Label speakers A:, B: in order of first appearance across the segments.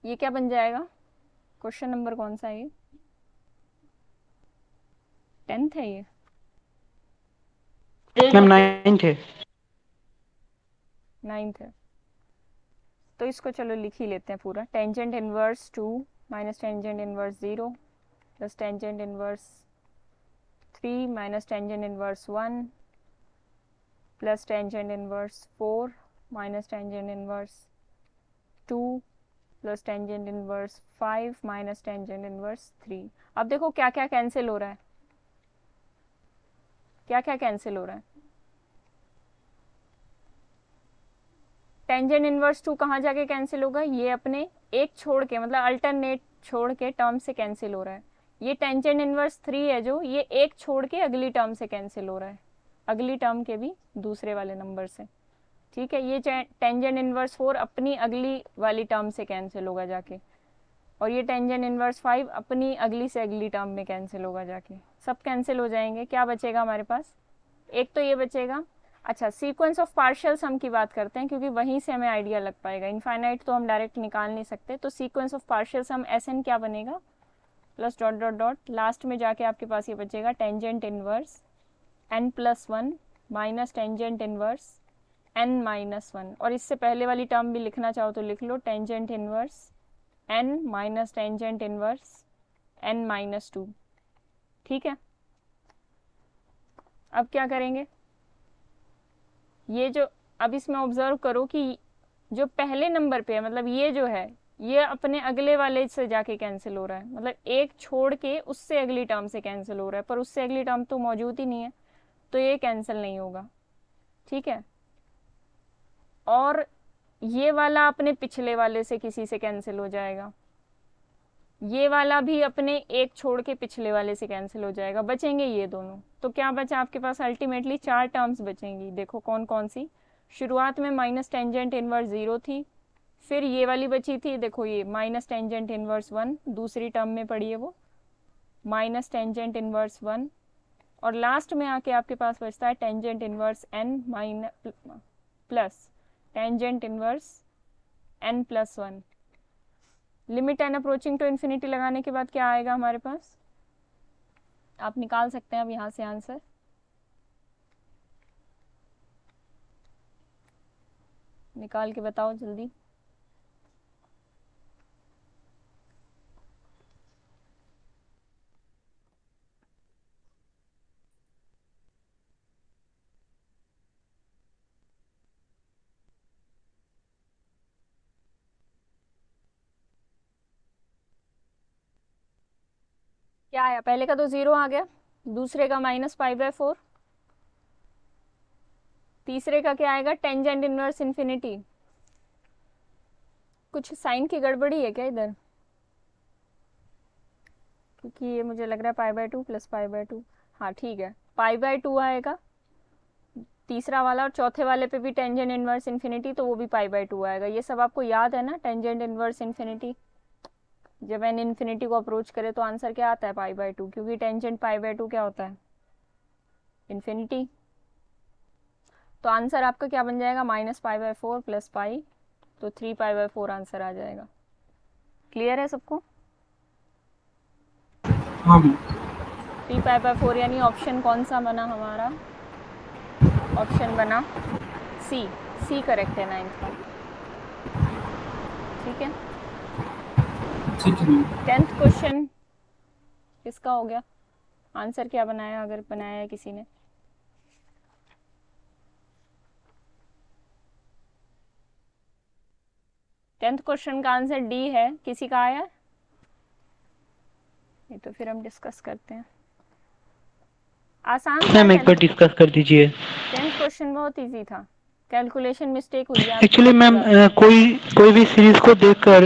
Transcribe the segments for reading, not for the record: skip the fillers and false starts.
A: ये क्या बन जाएगा? क्वेश्चन नंबर कौन सा है ये? 10th है ये?
B: मैम 9th है।
A: 9th है। तो इसको चलो लिख ही लेते हैं पूरा। Tangent inverse 2 minus tangent inverse 0 plus tangent inverse 3 minus tangent inverse 1 plus tangent inverse 4 minus tangent inverse 2 plus tangent inverse 5 minus tangent inverse 3। अब देखो क्या क्या कैंसिल हो रहा है, क्या क्या कैंसिल हो रहा है। टेंजेंट इनवर्स 2 कहाँ जाके कैंसिल होगा? ये अपने एक छोड़ के, मतलब अल्टरनेट छोड़ के टर्म से कैंसिल हो रहा है। ये टेंजेंट इनवर्स 3 है जो, ये एक छोड़ के अगली टर्म से कैंसिल हो रहा है, अगली टर्म के भी दूसरे वाले नंबर से। ठीक है, ये टेंजेंट इनवर्स 4 अपनी अगली वाली टर्म से कैंसिल होगा जाके, और ये टेंजेंट इनवर्स 5 अपनी अगली से अगली टर्म में कैंसिल होगा जाके। सब कैंसिल हो जाएंगे, क्या बचेगा हमारे पास? एक तो ये बचेगा। अच्छा, सीक्वेंस ऑफ पार्शियल सम की बात करते हैं, क्योंकि वहीं से हमें आइडिया लग पाएगा। इनफाइनाइट तो हम डायरेक्ट निकाल नहीं सकते, तो sequence of partial sum s N क्या बनेगा? Plus dot dot dot last में जाके आपके पास ये बचेगा tangent inverse n plus one minus tangent inverse N minus one. और इससे पहले वाली टर्म भी लिखना चाहो तो लिख लो, tangent inverse N minus tangent inverse N minus two. ठीक है, अब क्या करेंगे? ये जो, अब इसमें ऑब्जर्व करो कि जो पहले नंबर पे है, मतलब ये जो है, ये अपने अगले वाले से जाके कैंसिल हो रहा है, मतलब एक छोड़ के उससे अगली टर्म से कैंसिल हो रहा है, पर उससे अगली टर्म तो मौजूद ही नहीं है, तो ये कैंसिल नहीं होगा। ठीक है, और ये वाला अपने पिछले वाले से किसी से कैंसिल हो जाएगा, ये वाला भी अपने एक छोड़ के पिछले वाले से कैंसिल हो जाएगा, बचेंगे ये दोनों। तो क्या बचा आपके पास? अल्टीमेटली चार टर्म्स बचेंगी। देखो कौन कौन सी। शुरुआत में माइनस टेंजेंट इनवर्स 0 थी, फिर ये वाली बची थी, देखो ये माइनस टेंजेंट इनवर्स 1 दूसरी टर्म में पड़ी है वो, माइनस टेंजेंट इनवर्स 1, और लास्ट में आके आपके पास बचता है tangent inverse N minus plus tangent inverse n plus one. Limit N approaching to infinity लगाने के बाद क्या आएगा हमारे पास? आप निकाल सकते हैं अब यहाँ से आंसर। निकाल के बताओ जल्दी। क्या आया? पहले का तो 0 आ गया, दूसरे का माइनस पाई बाय 4, तीसरे का क्या आएगा? Tangent inverse infinity. कुछ साइन की गड़बड़ी है क्या इधर? क्योंकि ये मुझे लग रहा है pi by 2 plus pi by 2। हाँ ठीक है, पाई बाय 2 आएगा तीसरा वाला, और चौथे वाले पे भी टेंजेंट इनवर्स इन्फिनिटी, तो वो भी पाई बाय 2 आएगा। ये सब आपको याद है ना, टेंजेंट इनवर्स इन्फिनिटी। जब एन इन्फिनिटी को अप्रोच करे तो आंसर क्या आता है? पाई बाय 2, क्योंकि टेंजेंट पाई बाय 2 क्या होता है? इन्फिनिटी। तो आंसर आपका क्या बन जाएगा? Minus pi by 4 plus pi, तो 3 पाई बाय 4 आंसर आ जाएगा। क्लियर है सबको?
B: हाँ मैम।
A: 3 पाई बाय 4 यानी ऑप्शन कौन सा बना हमारा? ऑप्शन बना सी। सी करेक्ट है 9th का। ठीक है,
B: ठीक है मैम।
A: 10th क्वेश्चन किसका हो गया? आंसर क्या बनाया, अगर बनाया है किसी ने? टेंथ क्वेश्चन का आंसर डी है, किसी का आया? ये तो फिर हम डिस्कस करते हैं। आसान था
B: मैम एक
A: टेंथ।
B: बार डिस्कस कर दीजिए।
A: टेंथ क्वेश्चन बहुत इजी था, कैलकुलेशन मिस्टेक हुई है आपकी
B: एक्चुअली
A: पहली
B: मैम
A: बार में।
B: कोई कोई भी सीरीज को देखकर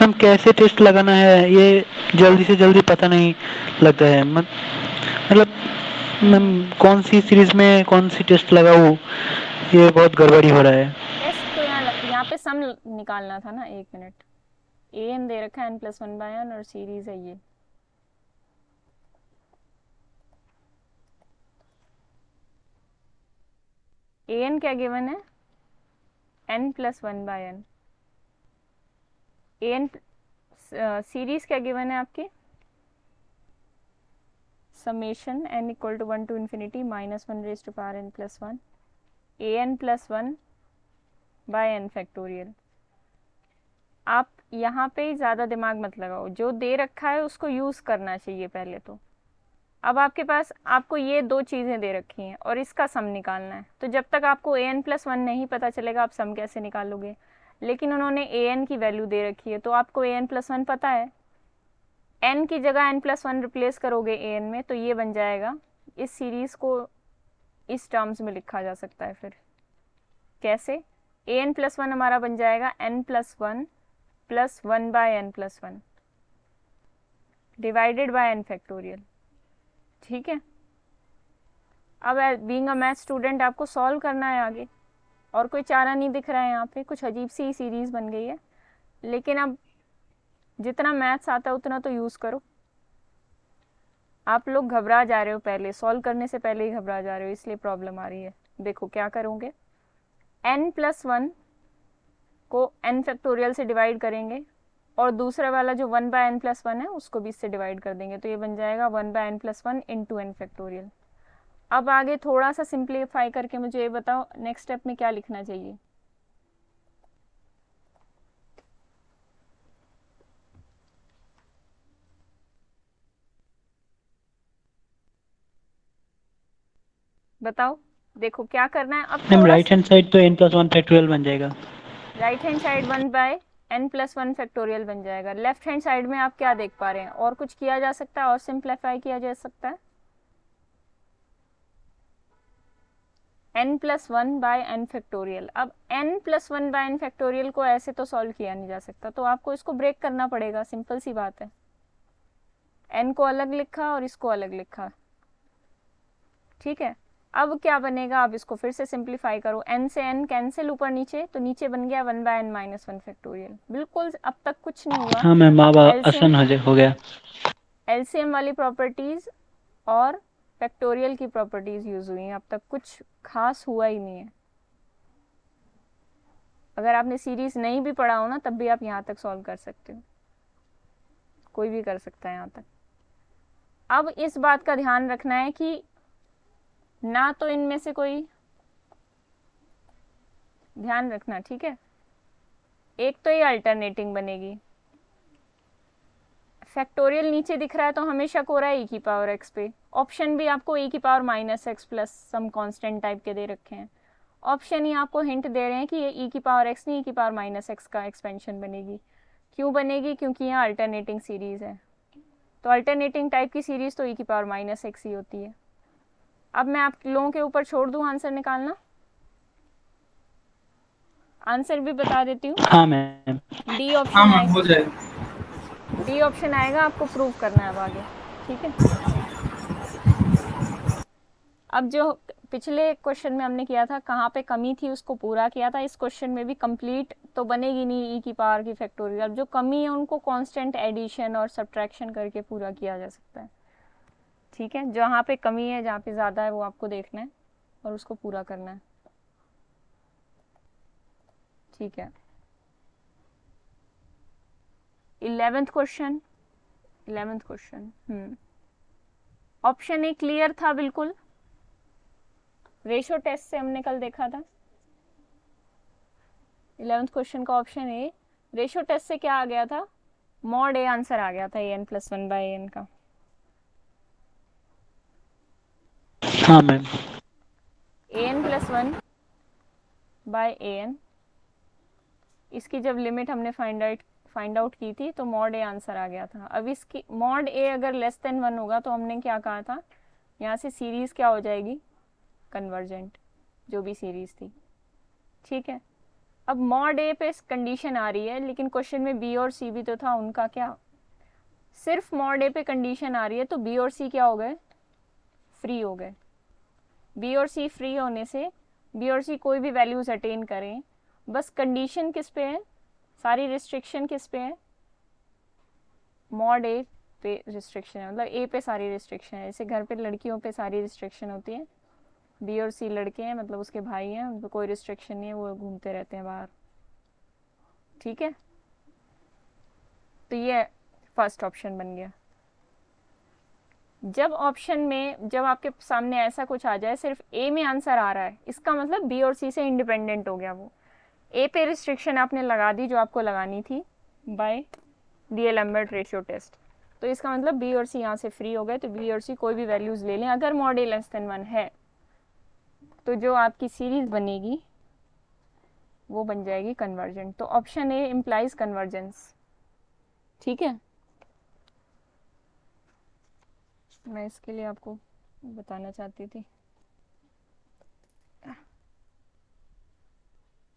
B: मैम कैसे टेस्ट लगाना है ये जल्दी से जल्दी पता नहीं लगता है। मतलब मैम कौन सी सीरीज में कौन सी टेस्ट लगाऊं, ये बहुत गड़बड़ी हो रहा है।
A: टेस्ट तो यहाँ पे सम निकालना था ना। एक मिनट, ए एन दे रखा है n plus one by n, और सीरीज है ये। ए एन क्या गिवन है? N plus one by n. A n series क्या गिवन है आपकी, summation N equal to 1 to infinity minus 1 raise to power n plus 1 a n plus 1 by n factorial. आप यहाँ पे ज़्यादा दिमाग मत लगाओ, जो दे रखा है उसको यूज़ करना चाहिए पहले तो। अब आपके पास आपको ये दो चीज़ें दे रखी हैं और इसका सम निकालना है, तो जब तक आपको ए एन प्लस 1 नहीं पता चलेगा आप सम कैसे निकालोगे। लेकिन उन्होंने ए एन की वैल्यू दे रखी है तो आपको ए एन प्लस 1 पता है, एन की जगह एन प्लस 1 रिप्लेस करोगे ए एन में तो ये बन जाएगा। इस सीरीज़ को इस टर्म्स में लिखा जा सकता है फिर कैसे, ए एन प्लस 1 हमारा बन जाएगा n plus 1 plus 1 by n plus 1 divided by n factorial. ठीक है, अब बीइंग अ मैथ स्टूडेंट आपको सॉल्व करना है आगे, और कोई चारा नहीं दिख रहा है यहाँ पे, कुछ अजीब सी सीरीज बन गई है। लेकिन अब जितना मैथ्स आता है उतना तो यूज़ करो। आप लोग घबरा जा रहे हो, पहले सॉल्व करने से पहले ही घबरा जा रहे हो, इसलिए प्रॉब्लम आ रही है। देखो क्या करोगे, n प्लस 1 को n फैक्टोरियल से डिवाइड करेंगे और दूसरा वाला जो 1 बाय एन प्लस 1 है उसको भी इससे डिवाइड कर देंगे, तो ये बन जाएगा 1 by n plus 1 into n factorial. अब आगे थोड़ा सा सिंप्लीफाई करके मुझे ये बताओ नेक्स्ट स्टेप में क्या लिखना चाहिए। बताओ, देखो क्या करना है। अब
B: मैम
A: थोड़ा
B: राइट हैंड साइड तो n प्लस 1 फैक्टोरियल बन जाएगा।
A: Right hand side 1 by n plus 1 factorial बन जाएगा। लेफ्ट हैंड साइड में आप क्या देख पा रहे हैं, और कुछ किया जा सकता है और सिंप्लीफाई किया जा सकता है। n plus 1 by n factorial. अब n plus 1 by n factorial को ऐसे तो सॉल्व किया नहीं जा सकता, तो आपको इसको ब्रेक करना पड़ेगा, सिंपल सी बात है। n को अलग लिखा और इसको अलग लिखा, ठीक है। अब क्या बनेगा, आप इसको फिर से सिंप्लीफाई करो, n से n कैंसिल ऊपर नीचे, तो नीचे बन गया 1 बाय एन माइनस 1 फैक्टोरियल। बिल्कुल अब तक कुछ नहीं हुआ।
B: हाँ मैम अब
A: एलसीएम
B: आसान हो गया।
A: एलसीएम वाली प्रॉपर्टीज और फैक्टोरियल की प्रॉपर्टीज यूज हुई हैं, अब तक कुछ खास हुआ ही नहीं है। अगर आपने सीरीज नहीं भी पढ़ा हो ना तब भी आप यहाँ तक सॉल्व कर सकते हो, कोई भी कर सकता है यहाँ तक। अब इस बात का ध्यान रखना है कि ना तो इनमें से कोई, ध्यान रखना ठीक है, एक तो ये अल्टरनेटिंग बनेगी। फैक्टोरियल नीचे दिख रहा है तो हमें शक हो रहा है e की पावर x पे। ऑप्शन भी आपको e की power minus x plus some constant type के दे रखे हैं। ऑप्शन ही आपको हिंट दे रहे हैं कि ये e की पावर x नहीं e की पावर माइनस एक्स का एक्सपेंशन बनेगी। क्यों बनेगी, क्योंकि यहाँ अल्टरनेटिंग सीरीज है, तो अल्टरनेटिंग टाइप की सीरीज तो e की पावर माइनस एक्स ही होती है। अब मैं आप लोगों के ऊपर छोड़ दूँ आंसर निकालना, आंसर भी बता देती हूँ।
B: हाँ मैम।
A: डी ऑप्शन आएगा, हो जाएगा। डी ऑप्शन आएगा, आपको प्रूव करना है अब आगे, ठीक है। अब जो पिछले क्वेश्चन में हमने किया था कहाँ पे कमी थी उसको पूरा किया था, इस क्वेश्चन में भी कंप्लीट तो बनेगी नहीं ई की पावर की फैक्टोरियल। अब जो कमी है उनको कांस्टेंट एडिशन और सब्ट्रैक्शन करके पूरा किया जा सकता है, ठीक है। जहाँ पे कमी है, जहाँ पे ज़्यादा है वो आपको देखना है और उसको पूरा करना है, ठीक है। 11th question, 11th question option A clear था बिल्कुल, रेशो टेस्ट से हमने कल देखा था। 11th क्वेश्चन का ऑप्शन ए, रेशो टेस्ट से क्या आ गया था, मॉड ए आंसर आ गया था ए एन प्लस 1 बाय एन का।
B: हाँ ma'am.
A: A n plus 1 bye A N, इसकी जब लिमिट हमने फाइंड आउट की थी तो मॉड ए आंसर आ गया था। अब इसकी मॉड ए अगर लेस देन 1 होगा तो हमने क्या कहा था, यहाँ से सीरीज क्या हो जाएगी, कन्वर्जेंट, जो भी सीरीज थी, ठीक है। अब मॉड ए पे कंडीशन आ रही है, लेकिन क्वेश्चन में बी और सी भी तो था, उनका क्या, सिर्फ मॉड ए पे कंडीशन आ रही है तो बी और सी क्या हो गए, फ्री हो गए। बी और सी फ्री होने से बी और सी कोई भी वैल्यूज अटेन करें, बस कंडीशन किस पे है, सारी रिस्ट्रिक्शन किस पे है, मॉड ए पे रिस्ट्रिक्शन है, मतलब ए पे सारी रिस्ट्रिक्शन है। जैसे घर पे लड़कियों पे सारी रिस्ट्रिक्शन होती है, बी और सी लड़के हैं मतलब उसके भाई हैं, उन पर कोई रिस्ट्रिक्शन नहीं है, वो घूमते रहते हैं बाहर, ठीक है। तो ये फर्स्ट ऑप्शन बन गया। जब ऑप्शन में, जब आपके सामने ऐसा कुछ आ जाए सिर्फ ए में आंसर आ रहा है, इसका मतलब बी और सी से इंडिपेंडेंट हो गया वो। ए पे रिस्ट्रिक्शन आपने लगा दी जो आपको लगानी थी बाय डीएलएम्बर्ट रेशियो टेस्ट, तो इसका मतलब बी और सी यहाँ से फ्री हो गए। तो बी और सी कोई भी वैल्यूज ले लें, अगर मॉड ए लेस देन 1 है तो जो आपकी सीरीज बनेगी वो बन जाएगी कन्वर्जेंट। तो ऑप्शन ए इम्प्लाइज कन्वर्जेंस। ठीक है, मैं इसके लिए आपको बताना चाहती थी।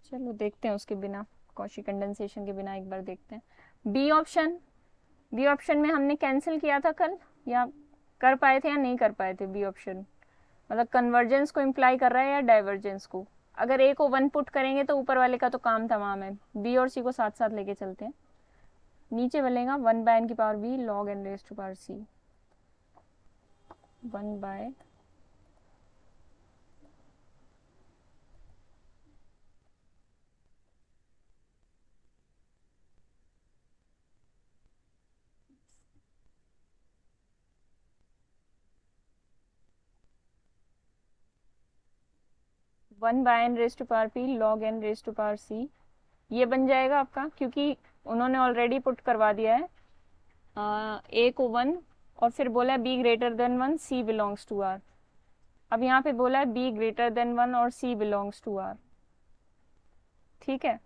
A: चलो देखते हैं उसके बिना, कॉशी कंडेंसेशन के बिना एक बार देखते हैं। बी ऑप्शन, बी ऑप्शन में हमने कैंसिल किया था कल, या कर पाए थे या नहीं कर पाए थे। बी ऑप्शन मतलब कन्वर्जेंस को इम्प्लाई कर रहा है या डाइवर्जेंस को। अगर ए को 1 पुट करेंगे तो ऊपर वाले का तो काम तमाम है। बी और सी को साथ साथ लेके चलते हैं। नीचे बनेगा 1/n⁻b log n⁻c, 1 bye n⁻p log n⁻c, ये बन जाएगा आपका, क्योंकि उन्होंने ऑलरेडी पुट करवा दिया है ए को 1 और फिर बोला है b greater than 1 c belongs to R. अब यहाँ पे बोला है बी ग्रेटर देन 1 और सी बिलोंग्स टू आर। ठीक है,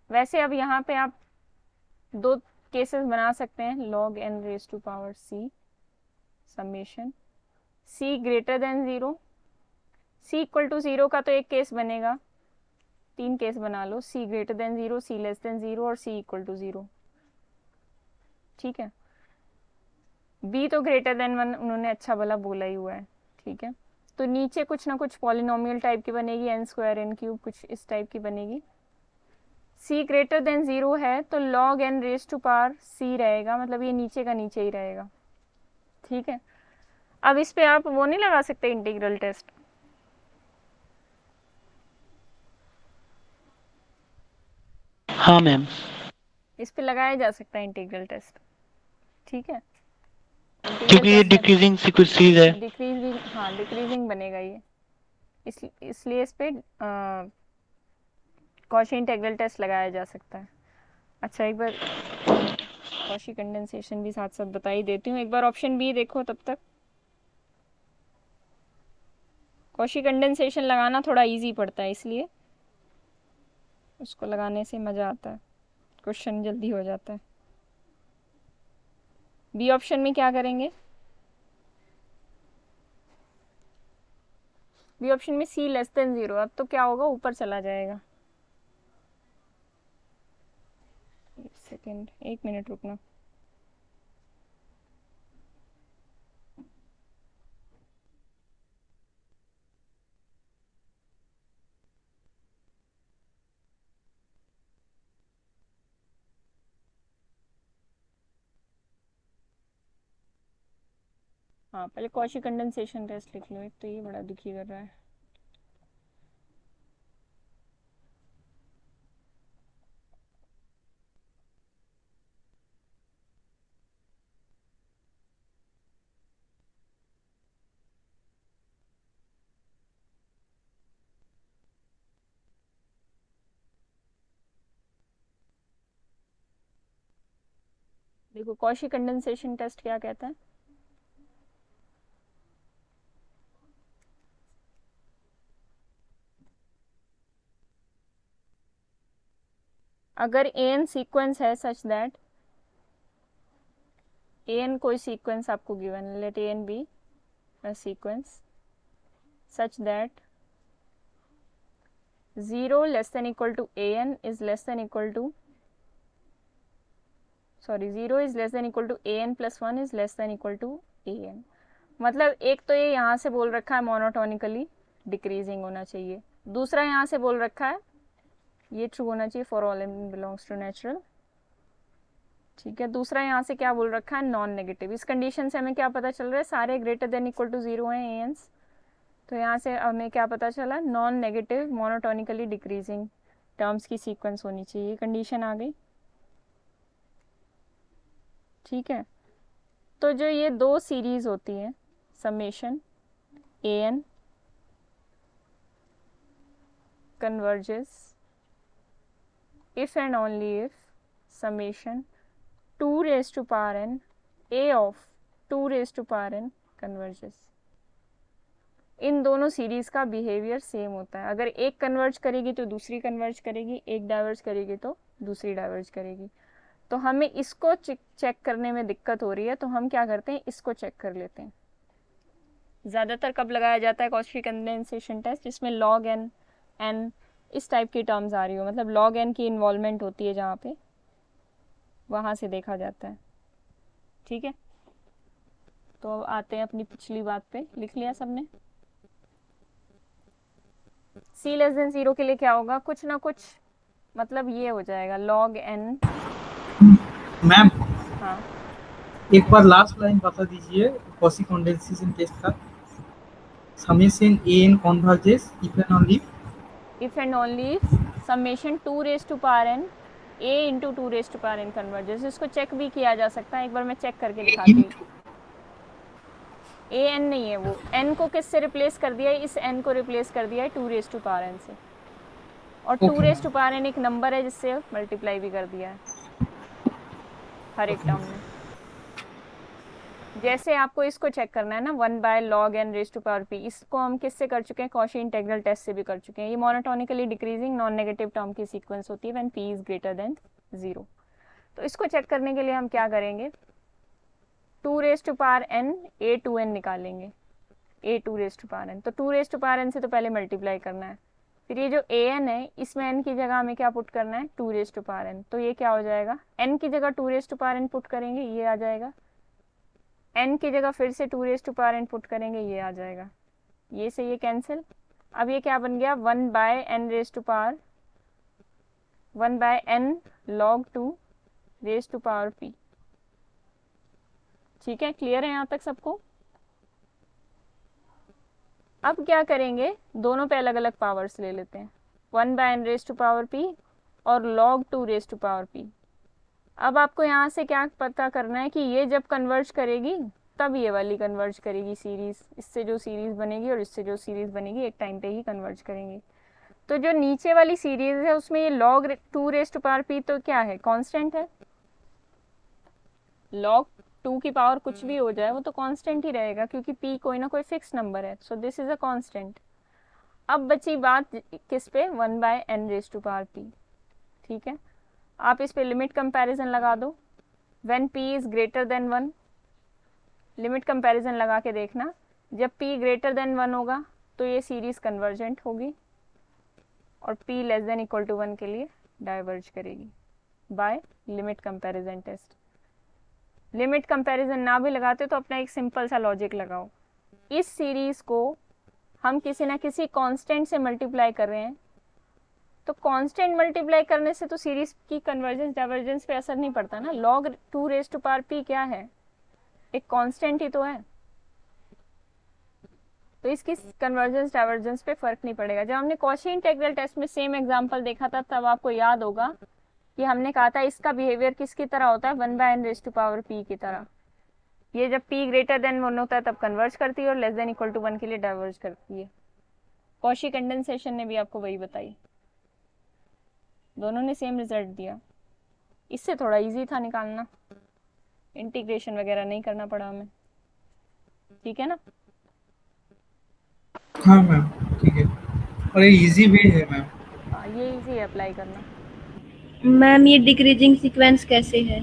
A: वैसे अब यहाँ पे आप दो केसेस बना सकते हैं, log n⁻c summation c greater than 0, c equal to 0 का तो एक केस बनेगा, 3 केस बना लो, c greater than 0, c less than 0 और c इक्वल टू 0। ठीक है, b तो ग्रेटर देन 1 उन्होंने अच्छा भला बोला ही हुआ है। ठीक है, तो नीचे कुछ ना कुछ पॉलिनोमियल टाइप की बनेगी, n² n³ कुछ इस टाइप की बनेगी। c ग्रेटर देन 0 है तो log n⁻c रहेगा, मतलब ये नीचे का नीचे ही रहेगा। ठीक है, अब इस पे आप वो नहीं लगा सकते इंटीग्रल टेस्ट।
B: हाँ मैम,
A: इस पे लगाया जा सकता है इंटीग्रल टेस्ट। ठीक है, इंटीग्रल
B: क्योंकि ये
A: टेस्ट
B: डिक्रीजिंग सीरीज है।
A: डिक्रीजिंग, हाँ डिक्रीजिंग बनेगा ये, इसलिए इस पे कॉशी इंटीग्रल टेस्ट लगाया जा सकता है। अच्छा, एक बार कॉशी कंडेंसेशन भी साथ साथ बता ही देती हूँ। एक बार ऑप्शन बी देखो तब तक। कॉशी कंडेंसेशन लगाना थोड़ा इजी पड़ता है, इसलिए उसको लगाने से मज़ा आता है, क्वेश्चन जल्दी हो जाता है। बी ऑप्शन में क्या करेंगे, बी ऑप्शन में c लेस देन 0, अब तो क्या होगा, ऊपर चला जाएगा। एक सेकेंड, 1 मिनट रुकना। हाँ, पहले कॉशी कंडेंसेशन टेस्ट लिख लो, एक तो ये बड़ा दुखी कर रहा है। देखो कॉशी कंडेंसेशन टेस्ट क्या कहता है, अगर an सीक्वेंस है सच दैट, an कोई सीक्वेंस आपको गिवन है, let an be a sequence such that 0 less than equal to an is less than equal to, sorry 0 is less than equal to an plus 1 is less than equal to an। मतलब एक तो ये यहाँ से बोल रखा है monotonically decreasing होना चाहिए, दूसरा यहाँ से बोल रखा है ये ट्रू होना चाहिए for all m belongs to natural. ठीक है, दूसरा यहाँ से क्या बोल रखा है, नॉन नेगेटिव। इस कंडीशन से हमें क्या पता चल रहा है, सारे ग्रेटर देन इक्वल टू 0 हैं एन्स, तो यहाँ से हमें क्या पता चला, non negative monotonically decreasing terms की सीक्वेंस होनी चाहिए, कंडीशन आ गई। ठीक है। तो जो ये दो सीरीज होती हैं, summation a n converges if and only if summation 2 raised to power n a of 2 raised to power n converges। इन दोनों सीरीज का बिहेवियर सेम होता है। अगर एक कन्वर्ज करेगी तो दूसरी कन्वर्ज करेगी, एक डाइवर्ज करेगी तो दूसरी डाइवर्ज करेगी। तो हमें इसको चेक करने में दिक्कत हो रही है, तो हम क्या करते हैं, इसको चेक कर लेते हैं। ज़्यादातर कब लगाया जाता है कॉची कंडेंसेशन टेस्ट, जिसमें लॉग एन एन इस टाइप की टर्म्स आ रही हो, मतलब लॉग एन की इन्वॉल्वमेंट होती है जहाँ पे, वहाँ से देखा जाता है। ठीक है, तो अब आते हैं अपनी पिछली बात पे। लिख लिया सबने? सी लेस देन 0 के लिए क्या होगा, कुछ ना कुछ मतलब ये हो जाएगा लॉग एन।
C: मैम
A: हाँ,
C: एक बार लास्ट लाइन बता दीजिए कॉची कंडेंसेशन टेस्ट का। Summation a n converges if and only
A: if and only summation 2 raise to power n a into 2 raise to power n converges. इसको चेक भी किया जा सकता है, एक बार मैं चेक करके दिखाती हूँ। ए एन नहीं है, वो एन को किससे रिप्लेस कर दिया है, इस एन को रिप्लेस कर दिया है 2 रेज टू पावर एन से, और 2 रेज टू पावर एन एक नंबर है जिससे मल्टीप्लाई भी कर दिया है हर एक टर्म में। जैसे आपको इसको चेक करना है ना, 1 by log N raise to power p, इसको हम किससे कर चुके हैं, कॉची इंटीग्रल टेस्ट से भी कर चुके हैं। ये monotonically decreasing non negative term की सीक्वेंस होती है when P is greater than 0। तो इसको चेक करने के लिए हम क्या करेंगे, 2 raise to power n a to n निकालेंगे, a 2 raise to power n. तो 2 रेज टू पावर एन से तो पहले मल्टीप्लाई करना है, फिर ये जो ए एन है इसमें एन की जगह हमें क्या पुट करना है, 2 रेज टू पावर एन। तो ये क्या हो जाएगा, एन की जगह 2 raise to power n put करेंगे, ये आ जाएगा। एन की जगह फिर से 2 raise to power n put करेंगे, ये आ जाएगा। ये से ये कैंसिल। अब ये क्या बन गया, 1 by N raise to power 1 by n log 2 raise to power p. ठीक है, क्लियर है यहाँ तक सबको? अब क्या करेंगे, दोनों पे अलग अलग पावर्स ले लेते हैं, 1 by N raise to power P और log 2 raise to power P. अब आपको यहाँ से क्या पता करना है कि ये जब कन्वर्ज करेगी तब ये वाली कन्वर्ज करेगी सीरीज, इससे जो सीरीज बनेगी और इससे जो सीरीज बनेगी एक टाइम पे ही कन्वर्ज करेंगी। तो जो नीचे वाली सीरीज है उसमें ये log 2 raise to power p तो क्या है, कांस्टेंट है। लॉग 2 की पावर कुछ भी हो जाए वो तो कांस्टेंट ही रहेगा, क्योंकि पी कोई ना कोई फिक्स नंबर है, so this is a constant. अब बची बात किस पे, 1 by N raise to power p. ठीक है, आप इस पे लिमिट कंपैरिजन लगा दो, when p is greater than 1। Limit comparison लगा के देखना, जब p ग्रेटर देन 1 होगा तो ये सीरीज कन्वर्जेंट होगी, और p less than equal to 1 के लिए डाइवर्ज करेगी by limit comparison test. Limit comparison ना भी लगाते तो अपना एक सिंपल सा लॉजिक लगाओ, इस सीरीज को हम किसी ना किसी कांस्टेंट से मल्टीप्लाई कर रहे हैं, तो कांस्टेंट मल्टीप्लाई करने से तो सीरीज की कन्वर्जेंस डाइवर्जेंस पे असर नहीं पड़ता ना। Log 2 raise to power p क्या है, एक कांस्टेंट ही तो है, तो इसकी कन्वर्जेंस डाइवर्जेंस पे फर्क नहीं पड़ेगा। जब हमने कॉची इंटीग्रल टेस्ट में सेम एग्जांपल देखा था तब आपको याद होगा कि हमने कहा था इसका बिहेवियर किसकी तरह होता है, 1 by N raise to power p की तरह। ये जब p ग्रेटर देन 1 होता है तब कन्वर्ज करती है और लेस देन इक्वल टू 1 के लिए डाइवर्ज करती है। कॉची कंडेंसेशन ने भी आपको वही बताई, दोनों ने सेम रिजल्ट दिया। इससे थोड़ा इजी था निकालना, इंटीग्रेशन वगैरह नहीं करना पड़ा हमें। ठीक है ना?
C: हाँ मैम ठीक है, और ये इजी भी है मैम।
A: हाँ, ये इजी है अप्लाई करना।
D: मैम ये डिक्रीजिंग सीक्वेंस कैसे है?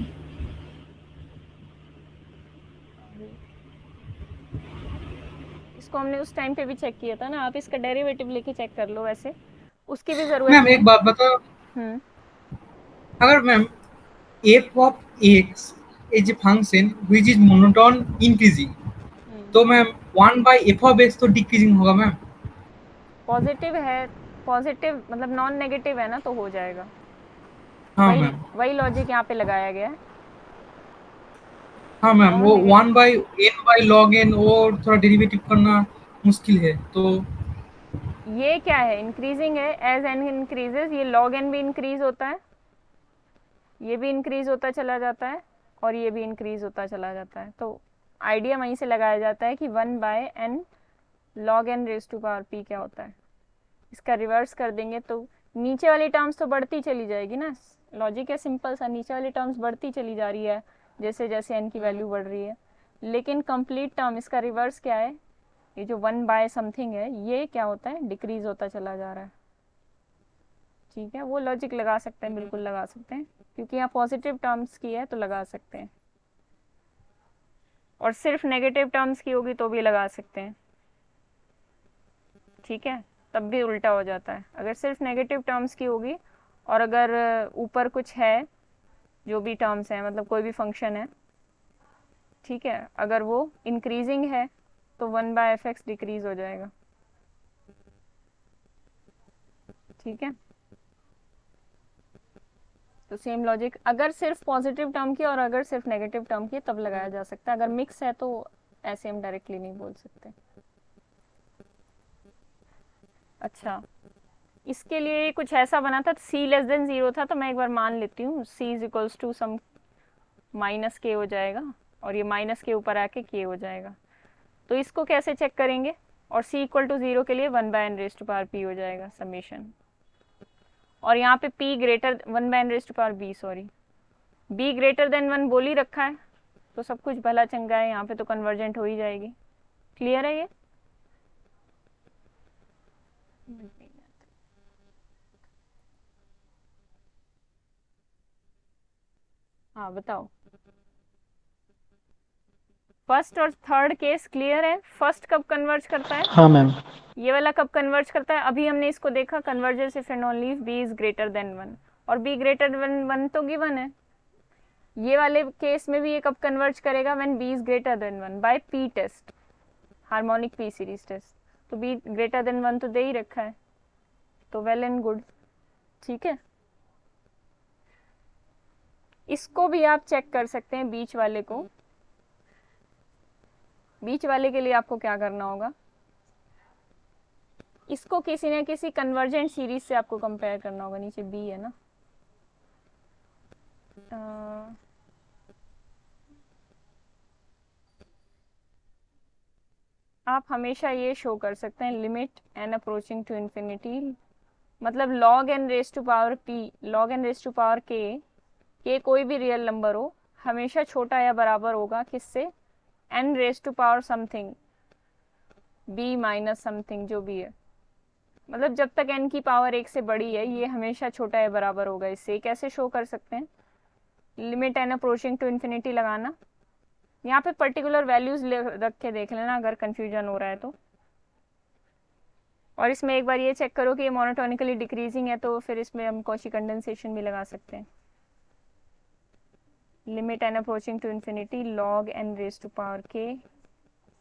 A: इसको हमने उस टाइम पे भी चेक किया था ना, आप इसका डेरिवेटिव लेके चेक कर लो, वैसे उसकी भी जरूरत
C: मैम
A: नहीं
C: एक
A: है।
C: बात बताओ, अगर ma'am f of x is a function which is monotone increasing, तो ma'am 1 by f of x तो डिक्रीजिंग होगा मैम।
A: पॉजिटिव है, पॉजिटिव मतलब नॉन नेगेटिव है ना, तो हो जाएगा।
C: हाँ
A: वही
C: मैम,
A: वही लॉजिक यहाँ पे लगाया गया है।
C: हाँ मैम
A: नॉन
C: वो
A: negative
C: 1 by n by log n वो थोड़ा डेरिवेटिव करना मुश्किल है, तो
A: ये क्या है, इंक्रीजिंग है, एज एन इंक्रीजेस ये लॉग एन भी इंक्रीज होता है, ये भी इंक्रीज होता चला जाता है, और ये भी इंक्रीज होता चला जाता है। तो आइडिया वहीं से लगाया जाता है कि 1/n log n raise to power p क्या होता है। इसका रिवर्स कर देंगे तो नीचे वाली टर्म्स तो बढ़ती चली जाएगी ना, लॉजिक है सिंपल सा, नीचे वाली टर्म्स बढ़ती चली जा रही है जैसे जैसे n की वैल्यू बढ़ रही है, लेकिन कंप्लीट टर्म इसका रिवर्स क्या है, ये जो 1 समथिंग है ये क्या होता है, डिक्रीज होता चला जा रहा है। ठीक है, वो लॉजिक लगा सकते हैं, बिल्कुल लगा सकते हैं, क्योंकि यहाँ पॉजिटिव टर्म्स की है तो लगा सकते हैं, और सिर्फ नेगेटिव टर्म्स की होगी तो भी लगा सकते हैं। ठीक है, तब भी उल्टा हो जाता है, अगर सिर्फ नेगेटिव टर्म्स की होगी और अगर ऊपर कुछ है जो भी टर्म्स हैं, मतलब कोई भी फंक्शन है, ठीक है, अगर वो इंक्रीजिंग है तो 1/fx डिक्रीज हो जाएगा। ठीक है, तो सेम लॉजिक, अगर सिर्फ पॉजिटिव टर्म की और अगर सिर्फ नेगेटिव टर्म की तब लगाया जा सकता है, अगर मिक्स है तो ऐसे हम डायरेक्टली नहीं बोल सकते। अच्छा, इसके लिए कुछ ऐसा बना था, c<0 था, तो मैं एक बार मान लेती हूँ c सम -k हो जाएगा और ये -k ऊपर आके k हो जाएगा। तो इसको कैसे चेक करेंगे, और c0 के लिए 1/n raise to power p हो जाएगा समेशन, और यहाँ पे p greater 1/n raise to power b, sorry b greater than 1 बोल ही रखा है, तो सब कुछ भला चंगा है, यहाँ पे तो कन्वर्जेंट हो ही जाएगी। क्लियर है ये? हाँ बताओ, फर्स्ट और थर्ड केस क्लियर है? फर्स्ट कब कन्वर्ज करता है,
B: हाँ मैम।
A: ये वाला कब कन्वर्ज करता है, अभी हमने इसको देखा, convergence if and only if b is greater than 1, और b ग्रेटर देन 1 तो गिवन है। ये वाले केस में भी ये कब कन्वर्ज करेगा, when b is greater than 1 by p test, harmonic p series test, तो b ग्रेटर देन 1 तो दे ही रखा है, तो वेल एंड गुड। ठीक है, इसको भी आप चेक कर सकते हैं, बीच वाले को, बीच वाले के लिए आपको क्या करना होगा, इसको किसी न किसी कन्वर्जेंट सीरीज से आपको कंपेयर करना होगा, नीचे b है ना, आप हमेशा ये शो कर सकते हैं limit n approaching to infinity, मतलब log n raise to power p, log n raise to power k कोई भी रियल नंबर हो, हमेशा छोटा या बराबर होगा किससे, n raise to power something b minus something जो भी है, मतलब जब तक n की पावर 1 से बड़ी है ये हमेशा छोटा या बराबर होगा। इससे कैसे शो कर सकते हैं, limit n approaching to infinity लगाना, यहाँ पे पर्टिकुलर वैल्यूज रख के देख लेना अगर कंफ्यूजन हो रहा है तो, और इसमें एक बार ये चेक करो कि ये मोनोटोनिकली डिक्रीजिंग है, तो फिर इसमें हम कॉची कंडेंसेशन भी लगा सकते हैं, limit n approaching to infinity log n raise to power k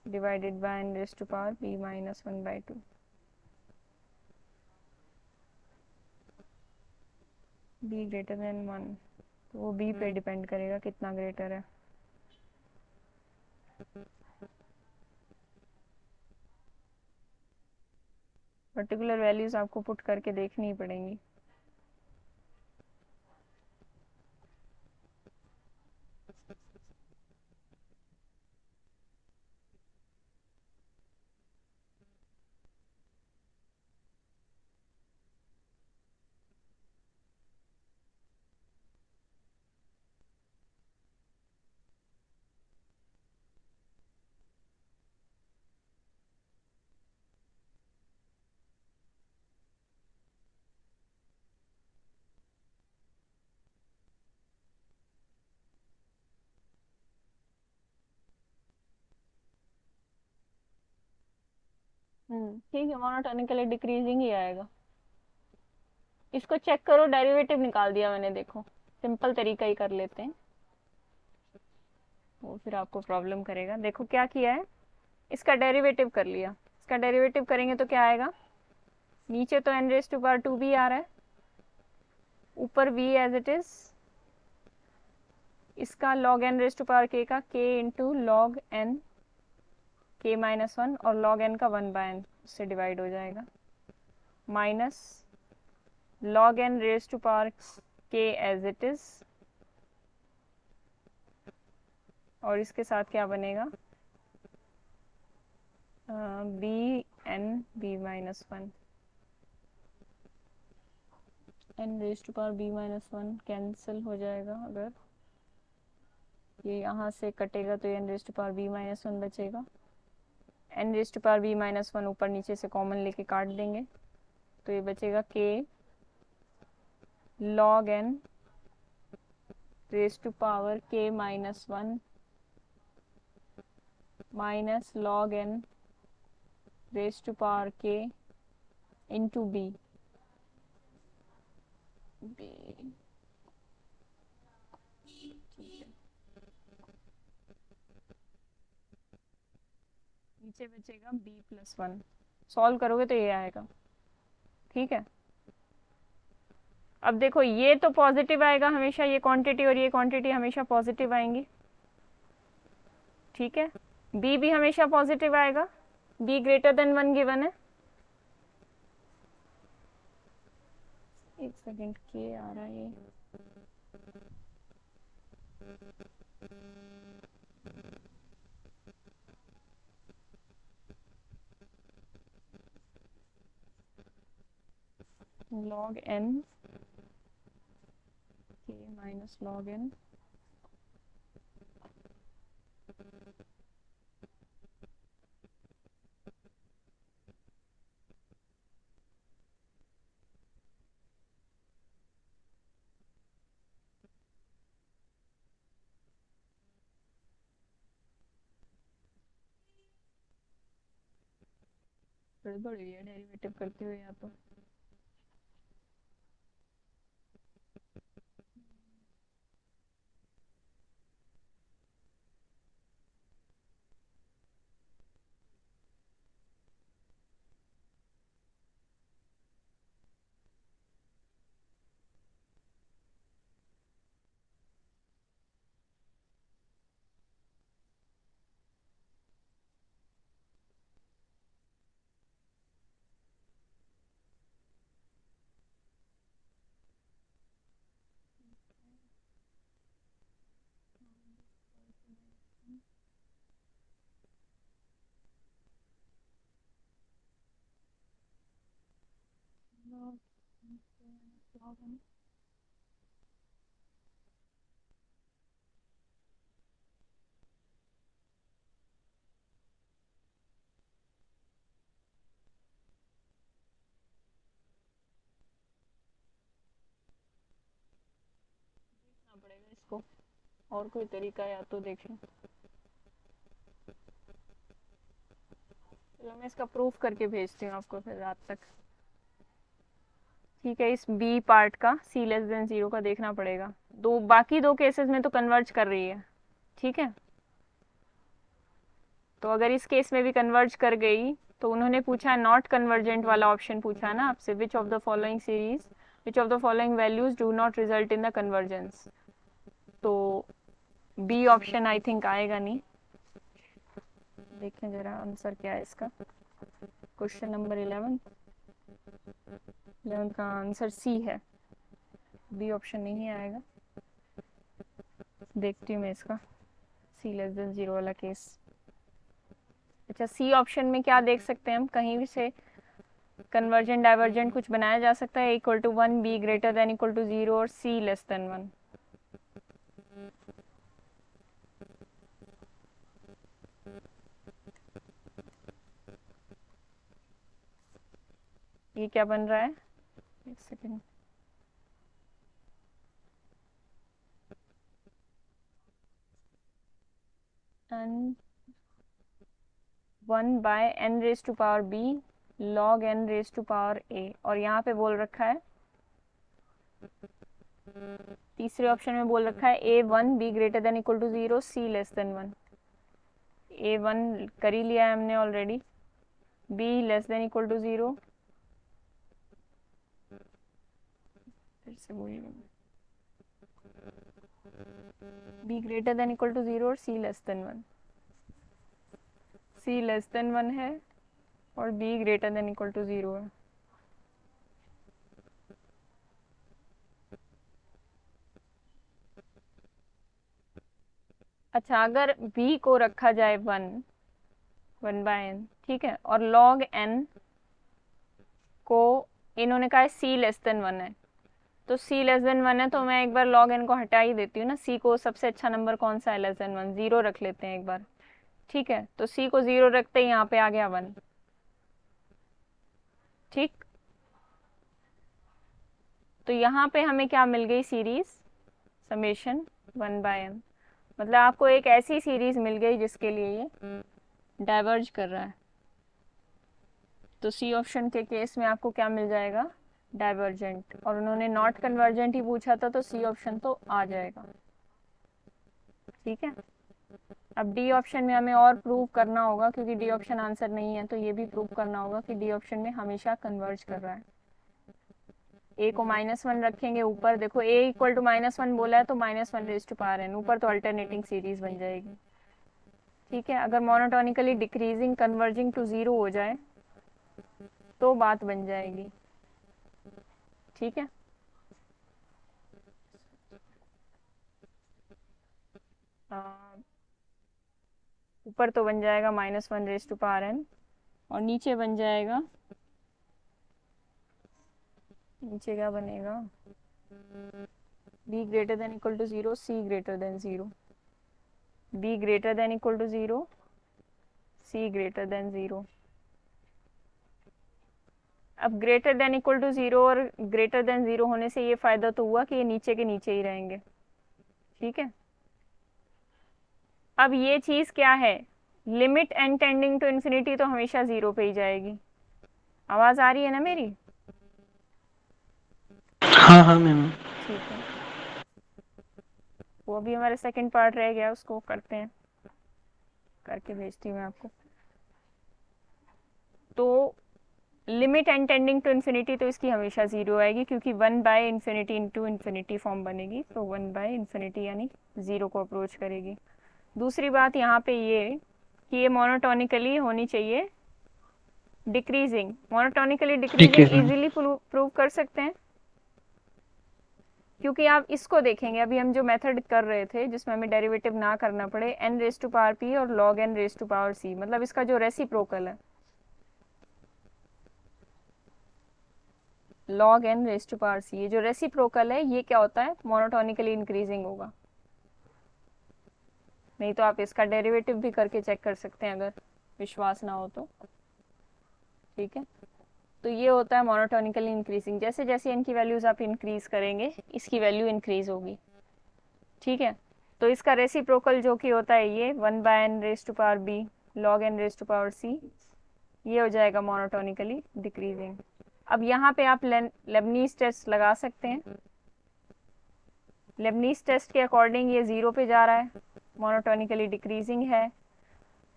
A: divided by n raise to power b minus 1/2, b greater than 1, तो वो b पे डिपेंड करेगा कितना ग्रेटर है। पर्टिकुलर वैल्यूज आपको पुट करके देखनी ही पड़ेंगी। ठीक है, मोनोटोनिकली डिक्रीजिंग ही आएगा। इसको चेक करो, डेरिवेटिव निकाल दिया मैंने, देखो सिंपल तरीका ही कर लेते हैं, वो फिर आपको प्रॉब्लम करेगा। देखो क्या किया है, इसका डेरिवेटिव कर लिया, इसका डेरिवेटिव करेंगे तो क्या आएगा, नीचे तो n raise to power 2b आ रहा है, ऊपर v एज इट इज, इसका log n raise to power k का k into log n k minus 1, और log n का 1/n से डिवाइड हो जाएगा, minus log n raise to power k as it is और इसके साथ क्या बनेगा, B N B minus one, N raise to power B minus one cancel हो जाएगा। अगर ये यहाँ से कटेगा तो N raise to power B minus one बचेगा। N raise to power B minus one ऊपर नीचे से कॉमन लेके काट देंगे तो ये बचेगा के log N raise to power K minus one minus log N raise to power K into B. नीचे बचेगा b प्लस वन, सॉल्व करोगे तो ये आएगा। ठीक है, अब देखो ये तो पॉजिटिव आएगा हमेशा, ये क्वांटिटी और ये क्वांटिटी हमेशा पॉजिटिव आएंगी। ठीक है, b भी हमेशा पॉजिटिव आएगा, b greater then one given है। एक सेकेंड, के आ रहा है ये, log n k minus log n गड़बड़ हुई है डेरिवेटिव करते हुए या तो। log n देखना पड़ेगा इसको, और कोई तरीका या तो देखें। चलो मैं इसका प्रूफ करके भेजती हूँ आपको फिर रात तक। ठीक है, इस बी पार्ट का सी लेस देन जीरो का देखना पड़ेगा। दो बाकी दो केसेस में तो कन्वर्ज कर रही है। ठीक है, तो अगर इस केस में भी कन्वर्ज कर गई तो उन्होंने पूछा नॉट कन्वर्जेंट वाला ऑप्शन पूछा ना आपसे, which of the following series which of the following values do not result in the convergence, तो बी ऑप्शन आई थिंक आएगा नहीं। देखें जरा आंसर क्या है इसका, क्वेश्चन नंबर 11 का आंसर सी है, बी ऑप्शन नहीं आएगा। देखती हूँ मैं इसका सी लेस देन जीरो वाला केस। अच्छा, सी ऑप्शन में क्या देख सकते हैं हम, कहीं भी से कन्वर्जेंट डाइवर्जेंट कुछ बनाया जा सकता है, equal to one, B greater than equal to zero और सी लेस देन वन। ये क्या बन रहा है, एक second, N one by N raise to power B log N raise to power A, और यहाँ पे बोल रखा है तीसरे ऑप्शन में बोल रखा है A one B greater than equal to zero C less than one. A one कर ही लिया है हमने already, B less than equal to zero, फिर से बोलिए, B greater than equal to zero और C less than one. C less than one है और B greater than equal to zero है। अच्छा, अगर b को रखा जाए 1/n, ठीक है, और log n को इन्होंने कहा है c<1 है, तो c<1 है, तो मैं एक बार log n को हटा ही देती हूँ ना। c को सबसे अच्छा नंबर कौन सा है <1, 0 रख लेते हैं एक बार, ठीक है। तो c को 0 रखते ही यहाँ पे आ गया 1, ठीक। तो यहाँ पे हमें क्या मिल गई सीरीज, समेशन 1/m, मतलब आपको एक ऐसी सीरीज मिल गई जिसके लिए ये डाइवर्ज कर रहा है। तो सी ऑप्शन के केस में आपको क्या मिल जाएगा, डाइवर्जेंट, और उन्होंने नॉट कन्वर्जेंट ही पूछा था, तो सी ऑप्शन तो आ जाएगा, ठीक है। अब डी ऑप्शन में हमें और प्रूव करना होगा, क्योंकि डी ऑप्शन आंसर नहीं है, तो ये भी प्रूव करना होगा कि डी ऑप्शन में हमेशा कन्वर्ज कर रहा है। ए को -1 रखेंगे ऊपर, देखो ए इक्वल टू -1 बोला है, तो -1n, ऊपर तो अल्टरनेटिंग सीरीज बन जाएगी, ठीक है। अगर मोनोटोनिकली डिक्रीजिंग कन्वर्जिंग टू 0 हो जाए तो बात बन जाएगी, ठीक है। ऊपर तो बन जाएगा -1n, और नीचे बन जाएगा, नीचे क्या बनेगा, b greater than equal to 0, c greater than 0, b greater than equal to 0, c greater than 0। अब ग्रेटर देन इक्वल टू 0 और ग्रेटर देन 0 होने से ये फायदा तो हुआ कि ये नीचे के नीचे ही रहेंगे, ठीक है। अब ये चीज क्या है, limit n tending to infinity तो हमेशा 0 पे ही जाएगी। आवाज आ रही है ना मेरी?
B: हाँ हाँ मैम।
A: ठीक है, वो अभी हमारा सेकंड पार्ट रह गया, उसको करते हैं, करके भेजती हूँ मैं आपको। तो limit n tending to infinity तो इसकी हमेशा 0 आएगी, क्योंकि 1/∞ इंटू इन्फिनिटी फॉर्म बनेगी, तो 1/∞ यानी 0 को अप्रोच करेगी। दूसरी बात यहाँ पे ये कि ये मोनोटोनिकली होनी चाहिए decreasing. Monotonically decreasing
B: decreasing.
A: Easily prove कर सकते हैं, क्योंकि आप इसको देखेंगे, अभी हम जो मेथड कर रहे थे जिसमें हमें डेरिवेटिव ना करना पड़े, n⁻p और log n⁻c, मतलब इसका जो रेसिप्रोकल है log n⁻c, ये जो रेसिप्रोकल है ये क्या होता है, मोनोटोनिकली इंक्रीजिंग होगा। नहीं तो आप इसका डेरिवेटिव भी करके चेक कर सकते हैं अगर विश्वास ना हो तो, ठीक है। तो ये होता है मोनोटोनिकली इंक्रीजिंग, जैसे जैसे इनकी वैल्यूज आप इंक्रीज करेंगे इसकी वैल्यू इंक्रीज होगी, ठीक है। तो इसका रेसिप्रोकल जो कि होता है ये 1/n⁻b log n⁻c, ये हो जाएगा मोनोटोनिकली डिक्रीजिंग। अब यहाँ पे आप लेबनीज टेस्ट लगा सकते हैं। लेबनीज टेस्ट के अकॉर्डिंग ये 0 पे जा रहा है, मोनोटोनिकली डिक्रीजिंग है,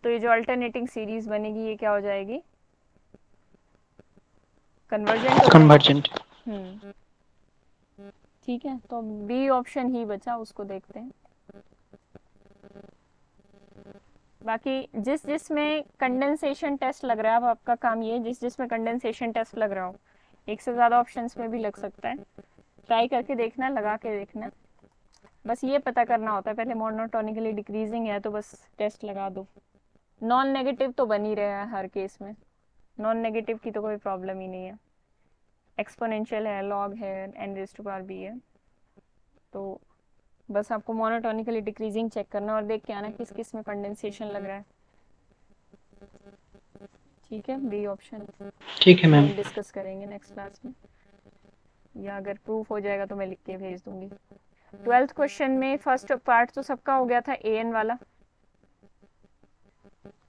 A: तो ये जो अल्टरनेटिंग सीरीज बनेगी ये क्या हो जाएगी, कन्वर्जेंट हो जाएगी।
B: कन्वर्जेंट।
A: ठीक है, तो बी ऑप्शन ही बचा, उसको देखते हैं। बाकी जिस जिसमें कंडेंसेशन टेस्ट लग रहा है, अब आपका काम ये, जिस जिसमें कंडेंसेशन टेस्ट लग रहा हो, एक से ज़्यादा ऑप्शंस में भी लग सकता है, ट्राई करके देखना, लगा के देखना। बस ये पता करना होता है पहले मोनोटोनिकली डिक्रीजिंग है तो बस टेस्ट लगा दो। नॉन नेगेटिव तो बन ही रहा है हर केस में, नॉन नेगेटिव की तो कोई प्रॉब्लम ही नहीं है। एक्सपोनेंशियल है, लॉग है, n⁻b है, तो बस आपको मोनोटोनिकली डिक्रीजिंग चेक करना और देख के आना किस किस में कंडेंसेशन लग रहा है, ठीक है। बी ऑप्शन
B: ठीक है मैम।
A: डिस्कस करेंगे नेक्स्ट क्लास में, या अगर प्रूफ हो जाएगा तो मैं लिख के भेज दूंगी। 12th क्वेश्चन में फर्स्ट पार्ट तो सबका हो गया था, an वाला,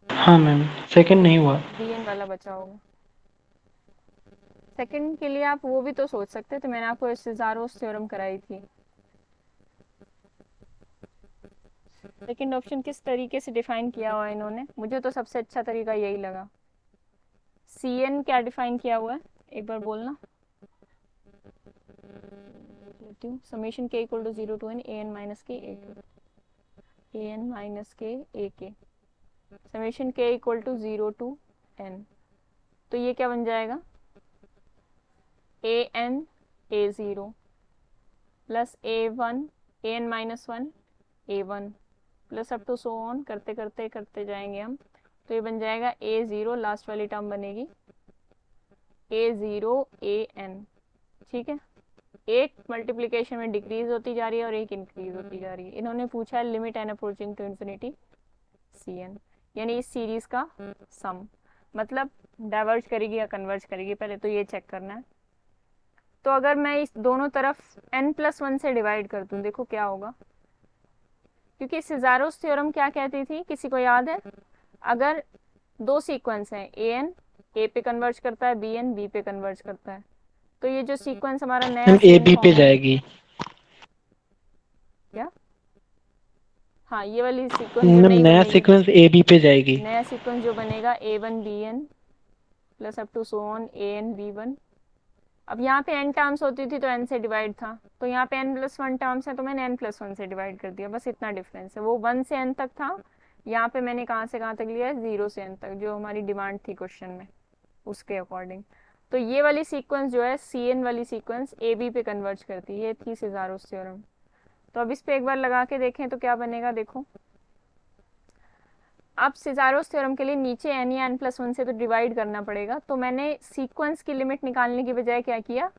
B: हाँ मैम, सेकंड नहीं हुआ।
A: bn वाला बचा होगा। सेकंड के लिए आप वो भी तो सोच सकते थे, मैंने आपको सेजारोस थ्योरम कराई थी। सेकंड ऑप्शन किस तरीके से डिफाइन किया हुआ है इन्होंने, मुझे तो सबसे अच्छा तरीका यही लगा। cn क्या डिफाइन किया हुआ है एक बार बोलना, summation k equal to 0 to n an minus k a k, summation k equal to 0 to n, तो ये क्या बन जाएगा, an a0 plus a1 an-1 a1 plus up to so on करते करते करते जाएंगे हम। तो ये बन जाएगा A0, लास्ट वाली टर्म बनेगी A0 AN। ठीक है, एक मल्टीप्लिकेशन में डिक्रीज होती जा रही है और एक इंक्रीज होती जा रही है। इन्होंने पूछा है limit N approaching to infinity CN, यानी इस सीरीज का सम, मतलब डाइवर्ज करेगी या कन्वर्ज करेगी, पहले तो ये चेक करना है। तो अगर मैं इस दोनों तरफ n+1 से डिवाइड कर दूं, देखो क्या होगा, क्योंकि सिज़ारोस थ्योरम क्या कहती थी, किसी को याद है? अगर दो सीक्वेंस हैं AN A पे कन्वर्ज करता है, BN B पे कन्वर्ज करता है, तो ये जो सीक्वेंस हमारा नया
B: मैम ए
A: CN
B: बी
A: फॉर्म
B: पे
A: होगा,
B: जाएगी।
A: क्या? हाँ, ये वाली सीक्वेंस जो
B: मैम
A: नई
B: नया
A: बनेगी,
B: सीक्वेंस ए बी पे जाएगी।
A: नया सीक्वेंस जो बनेगा A1 BN plus up to so on AN B1। अब यहाँ पे n टर्म्स होती थी तो n से डिवाइड था, तो यहाँ पे n+1 टर्म्स है तो मैंने n+1 से डिवाइड कर दिया, बस इतना डिफरेंस है। वो 1 से n तक था, यहाँ पे मैंने कहाँ से कहाँ तक लिया है, 0 से n तक, जो हमारी डिमांड थी क्वेश्चन में उसके अकॉर्डिंग। तो ये वाली सीक्वेंस जो है CN वाली सीक्वेंस AB पे कन्वर्ज करती है, ये थी सिज़ारोस थ्योरम। तो अब इस पे एक बार लगा के देखें तो क्या बनेगा, देखो। अब सिज़ारोस थ्योरम के लिए नीचे n या n+1 से तो डिवाइड करना पड़ेगा, तो मैंने सीक्वेंस की लिमिट निकालने की बजाय क्या किया,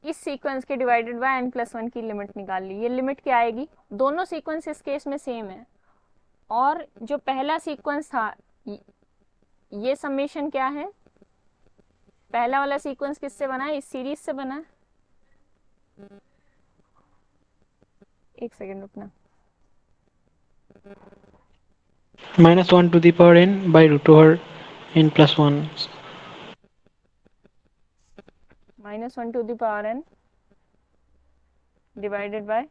A: इस सीक्वेंस के डिवाइडेड बाय n+1 की लिमिट निकाल ली। ये लिमिट क्या आएगी, दोनों सीक्वेंस इस केस में सेम है, और जो पहला सीक्वेंस था ये समेशन क्या है, पहला वाला सीक्वेंस किससे बना है, इस सीरीज से बना है। एक सेकेंड रुकना,
B: -1 to the power n by √n+1।
A: -1 to the power n divided bye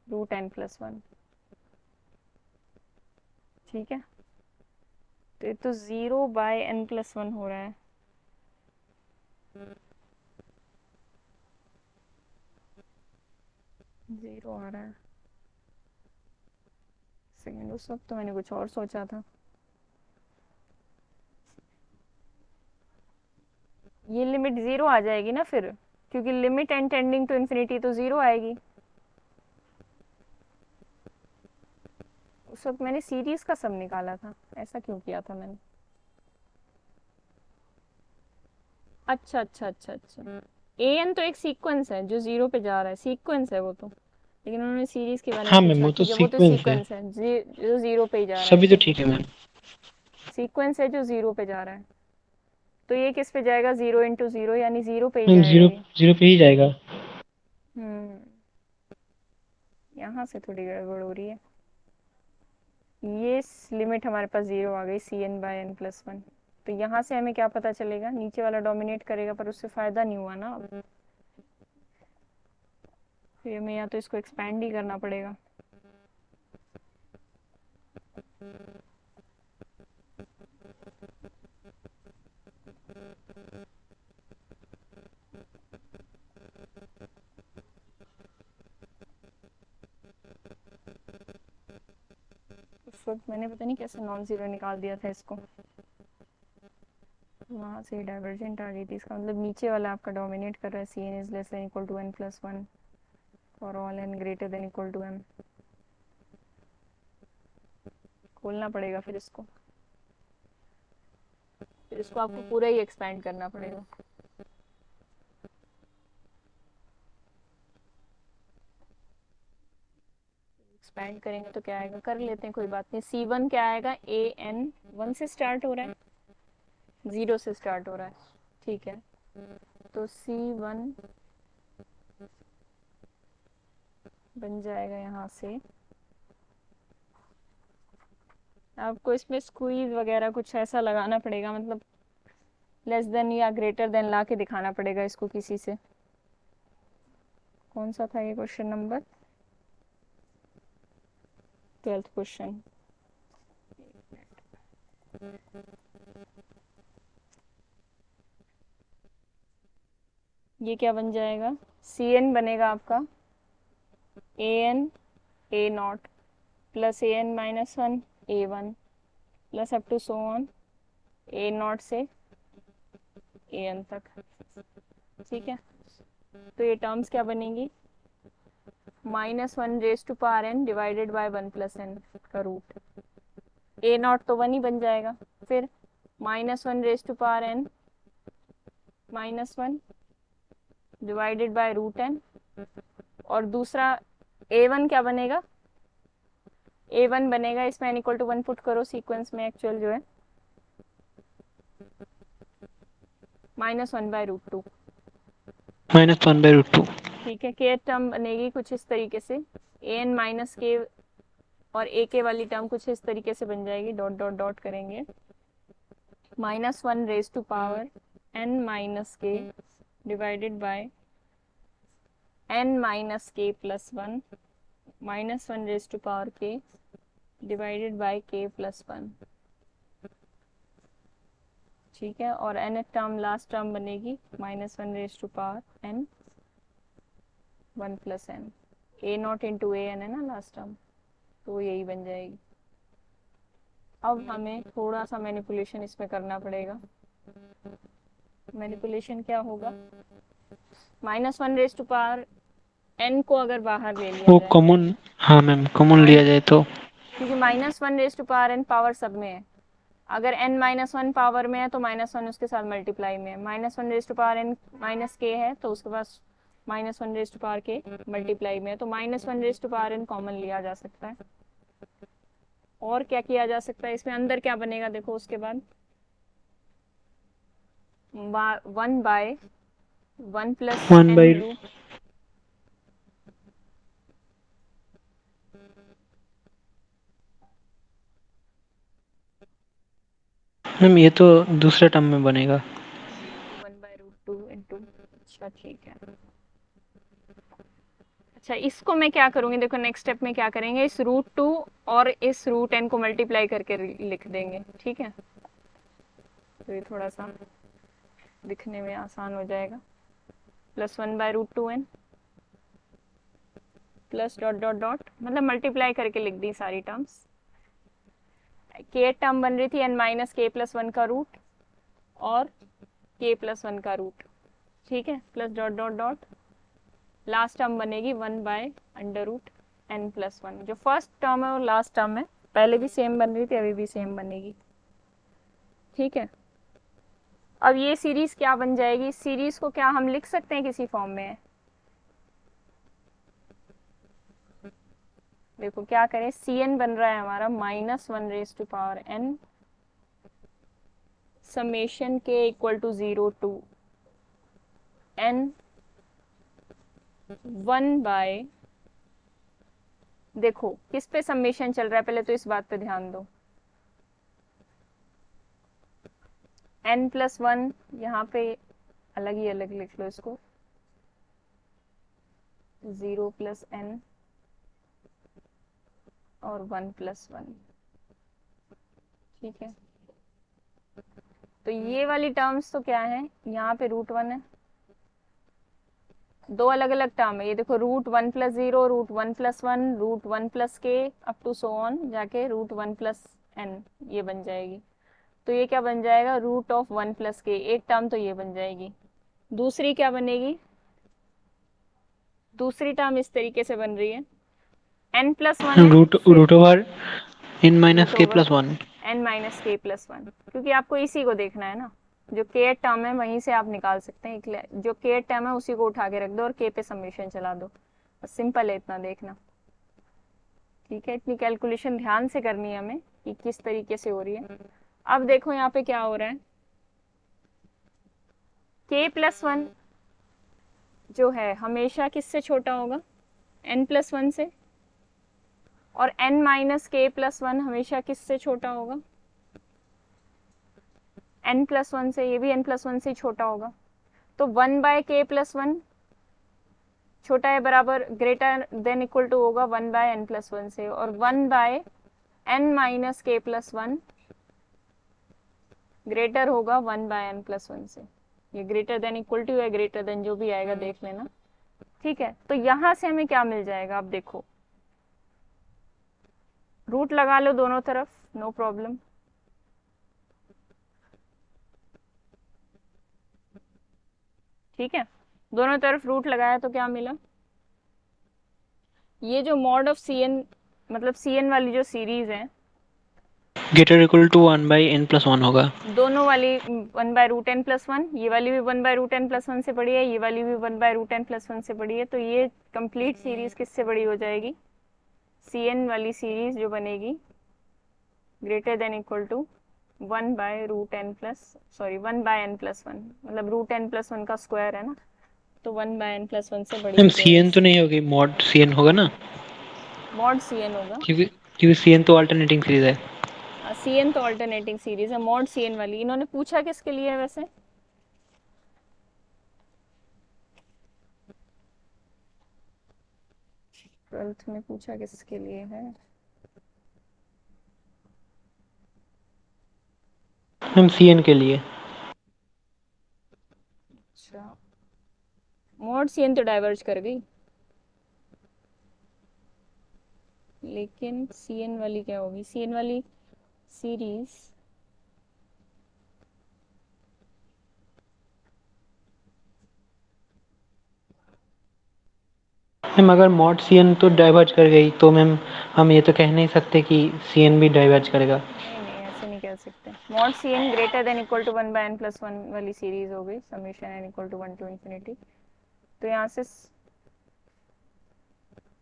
A: √n+1। ठीक है, तो ये तो 0/n+1 हो रहा है। जीरो आ रहा है, सेकेंड, उस वक्त तो मैंने कुछ और सोचा था। ये लिमिट 0 आ जाएगी ना फिर, क्योंकि limit n tending to infinity तो 0 आएगी। उस वक्त मैंने सीरीज का सम निकाला था, ऐसा क्यों किया था मैंने? अच्छा अच्छा अच्छा अच्छा, AN तो एक सीक्वेंस है जो 0 पे जा रहा है, सीक्वेंस है वो तो, लेकिन उन्होंने सीरीज के बारे में
B: हाँ मैम
A: पूछा।
B: वो तो
A: ठीक है, वो तो
B: सीक्वेंस है।
A: सीक्वेंस है जो 0 पे ही जा रहा है,
B: सभी तो
A: ठीक है,
B: ठीक है मैम।
A: सीक्वेंस है जो 0 पे जा रहा है। तो ये किस पे जाएगा, 0 × 0, यानी 0 पे ही
B: मैम
A: जाएगा
B: जीरो
A: ये।
B: जीरो पे ही जाएगा।
A: हम्म, यहाँ से थोड़ी गड़बड़ हो रही है। ये लिमिट हमारे पास 0 आ गई, CN/n+1। तो यहाँ से हमें क्या पता चलेगा, नीचे वाला डोमिनेट करेगा, पर उससे फ़ायदा नहीं हुआ ना। फिर हमें या तो इसको एक्सपैंड ही करना पड़ेगा। उस वक्त मैंने पता नहीं कैसे नॉन ज़ीरो निकाल दिया था इसको, वहाँ से डाइवर्जेंट आ गई थी। इसका मतलब नीचे वाला आपका डोमिनेट कर रहा है, CN=n=n+1 for all n greater than equal to m। खोलना पड़ेगा फिर इसको, फिर इसको आपको पूरा ही एक्सपैंड करना पड़ेगा। एक्सपैंड करेंगे तो क्या आएगा, कर लेते हैं, कोई बात नहीं। C1 क्या आएगा, AN 1 से स्टार्ट हो रहा है, 0 से स्टार्ट हो रहा है, ठीक है। तो C1 बन जाएगा यहाँ से, आपको इसमें स्क्वीज वगैरह कुछ ऐसा लगाना पड़ेगा, मतलब लेस देन या ग्रेटर देन ला के दिखाना पड़ेगा इसको किसी से। कौन सा था ये क्वेश्चन नंबर, 12th क्वेश्चन। ये क्या बन जाएगा, CN बनेगा आपका AN A0 plus AN-1 A1 plus up to so on A0 से AN तक, ठीक है। तो ये टर्म्स क्या बनेंगी, -1 raise to power n divided by 1 plus n का रूट। ए नॉट तो 1 ही बन जाएगा। फिर -1 raise to power n -1 divided by root n। और दूसरा a1 क्या बनेगा, a1 बनेगा, इसमें n इक्वल टू 1 पुट करो सीक्वेंस में, एक्चुअल जो है -1/√2।
B: -1/√2।
A: ठीक है, के टर्म बनेगी कुछ इस तरीके से, an माइनस के और ए के वाली टर्म कुछ इस तरीके से बन जाएगी, डॉट डॉट डॉट करेंगे, -1 raise to power n minus K divided by n minus K plus 1 -1 raise to power k divided by k plus 1। ठीक है, और n टर्म लास्ट टर्म बनेगी -1 raise to power n 1 plus n, a naught into A N है ना last term, तो यही बन जाएगी। अब हमें थोड़ा सा मैनिपुलेशन इसमें करना पड़ेगा। मैनिपुलेशन क्या होगा, -1 रेज टू पावर n को अगर बाहर ले लिया
B: वो
A: जाए,
B: कॉमन, हाँ मैम कॉमन लिया जाए तो,
A: क्योंकि -1 raise to power n power सब में है, अगर n -1 पावर में है तो -1 उसके साथ मल्टीप्लाई में है, -1 raise to power n minus K है तो उसके पास -1 raise to power K multiply में है, तो -1 raise to power n common लिया जा सकता है। और क्या किया जा सकता है इसमें, अंदर क्या बनेगा देखो, उसके बाद 1/1 plus
B: 1
A: n
B: by,
A: root,
B: ma'am ये तो दूसरे टर्म में बनेगा।
A: 1/√2 इंटू, अच्छा ठीक है। अच्छा, इसको मैं क्या करूंगी, देखो नेक्स्ट स्टेप में क्या करेंगे, इस √2 और इस √n को मल्टीप्लाई करके लिख देंगे। ठीक है, तो ये थोड़ा सा दिखने में आसान हो जाएगा, +1/√2n plus dot dot dot, मतलब मल्टीप्लाई करके लिख दी सारी टर्म्स। के टर्म बन रही थी n माइनस के प्लस 1 का रूट और k प्लस 1 का रूट। ठीक है, plus dot dot dot, last term बनेगी 1/√n प्लस 1। जो फर्स्ट टर्म है और लास्ट टर्म है, पहले भी सेम बन रही थी, अभी भी सेम बनेगी। ठीक है, अब ये सीरीज क्या बन जाएगी, इस सीरीज को क्या हम लिख सकते हैं किसी फॉर्म में, देखो क्या करें, Cn बन रहा है हमारा -1 raise to power n summation k equal to 0 to n 1 by, देखो किस पे समेशन चल रहा है, पहले तो इस बात पे ध्यान दो, n प्लस 1 यहाँ पे अलग ही अलग लिख लो इसको, 0 प्लस n और 1 प्लस 1। ठीक है, तो ये वाली टर्म्स तो क्या है, यहाँ पे √1 है, दो अलग अलग टर्म है, ये देखो √1 plus 0, √1 plus 1, √1 plus k up to so on जाके √1 प्लस n, ये बन जाएगी। तो ये क्या बन जाएगा, √1 प्लस k, एक टर्म तो ये बन जाएगी। दूसरी क्या बनेगी, दूसरी टर्म इस तरीके से बन रही है, n प्लस 1 है,
B: रूट ओवर n माइनस के
A: √
B: plus 1।
A: n minus K plus 1, क्योंकि आपको इसी को देखना है ना, जो k टर्म है वहीं से आप निकाल सकते हैं, जो k टर्म है उसी को उठा के रख दो और k पे समेशन चला दो, बस सिंपल है, इतना देखना। ठीक है, इतनी कैलकुलेशन ध्यान से करनी है हमें कि किस तरीके से हो रही है। अब देखो यहाँ पे क्या हो रहा है, k प्लस 1 जो है हमेशा किससे छोटा होगा, n प्लस 1 से, और n माइनस के प्लस 1 हमेशा किससे छोटा होगा, n प्लस 1 से, ये भी n प्लस 1 से छोटा होगा। तो 1/k प्लस 1 छोटा है बराबर ग्रेटर देन इक्वल टू होगा 1/n प्लस 1 से, और 1/n minus K plus 1 greater होगा 1/n प्लस 1 से। ये ग्रेटर देन इक्वल टू या ग्रेटर देन जो भी आएगा देख लेना। ठीक है, तो यहां से हमें क्या मिल जाएगा, अब देखो रूट लगा लो दोनों तरफ, नो प्रॉब्लम। ठीक है, दोनों तरफ रूट लगाया तो क्या मिला, ये जो मॉड ऑफ सी एन, मतलब सी एन वाली जो सीरीज है,
B: ग्रेटर इक्वल टू 1/n+1 होगा।
A: दोनों वाली 1/√n+1, ये वाली भी 1/√n+1 से बड़ी है, ये वाली भी 1/√n+1 से बड़ी है। तो ये कंप्लीट सीरीज किससे बड़ी हो जाएगी? सी एन वाली सीरीज जो बनेगी greater than equal to 1/n+1, मतलब √n+1 का स्क्वायर है ना, तो 1/n+1 से बड़ी
B: मैम
A: हो
B: सी
A: जाएगी।
B: एन तो नहीं होगी, मॉड सी एन होगा ना,
A: मॉड सी एन होगा।
B: क्योंकि सी एन तो अल्टरनेटिंग सीरीज है।
A: सी एन तो ऑल्टरनेटिंग सीरीज है, मॉड सी एन वाली। इन्होंने पूछा किसके लिए है वैसे? 12th में पूछा किसके लिए है?
B: मैम सी एन के लिए।
A: अच्छा, मॉड सी एन तो डाइवर्ज कर गई, लेकिन सी एन वाली क्या होगी? सी एन वाली सीरीज
B: मैम अगर मॉड सी एन तो डाइवर्ज कर गई तो मैम हम ये तो कह नहीं सकते कि सी एन भी डाइवर्ज करेगा।
A: नहीं नहीं, ऐसे नहीं कह सकते। Mod C N greater than equal to 1/n+1 वाली सीरीज हो गई, summation N equal to 1 to infinity. तो यहाँ से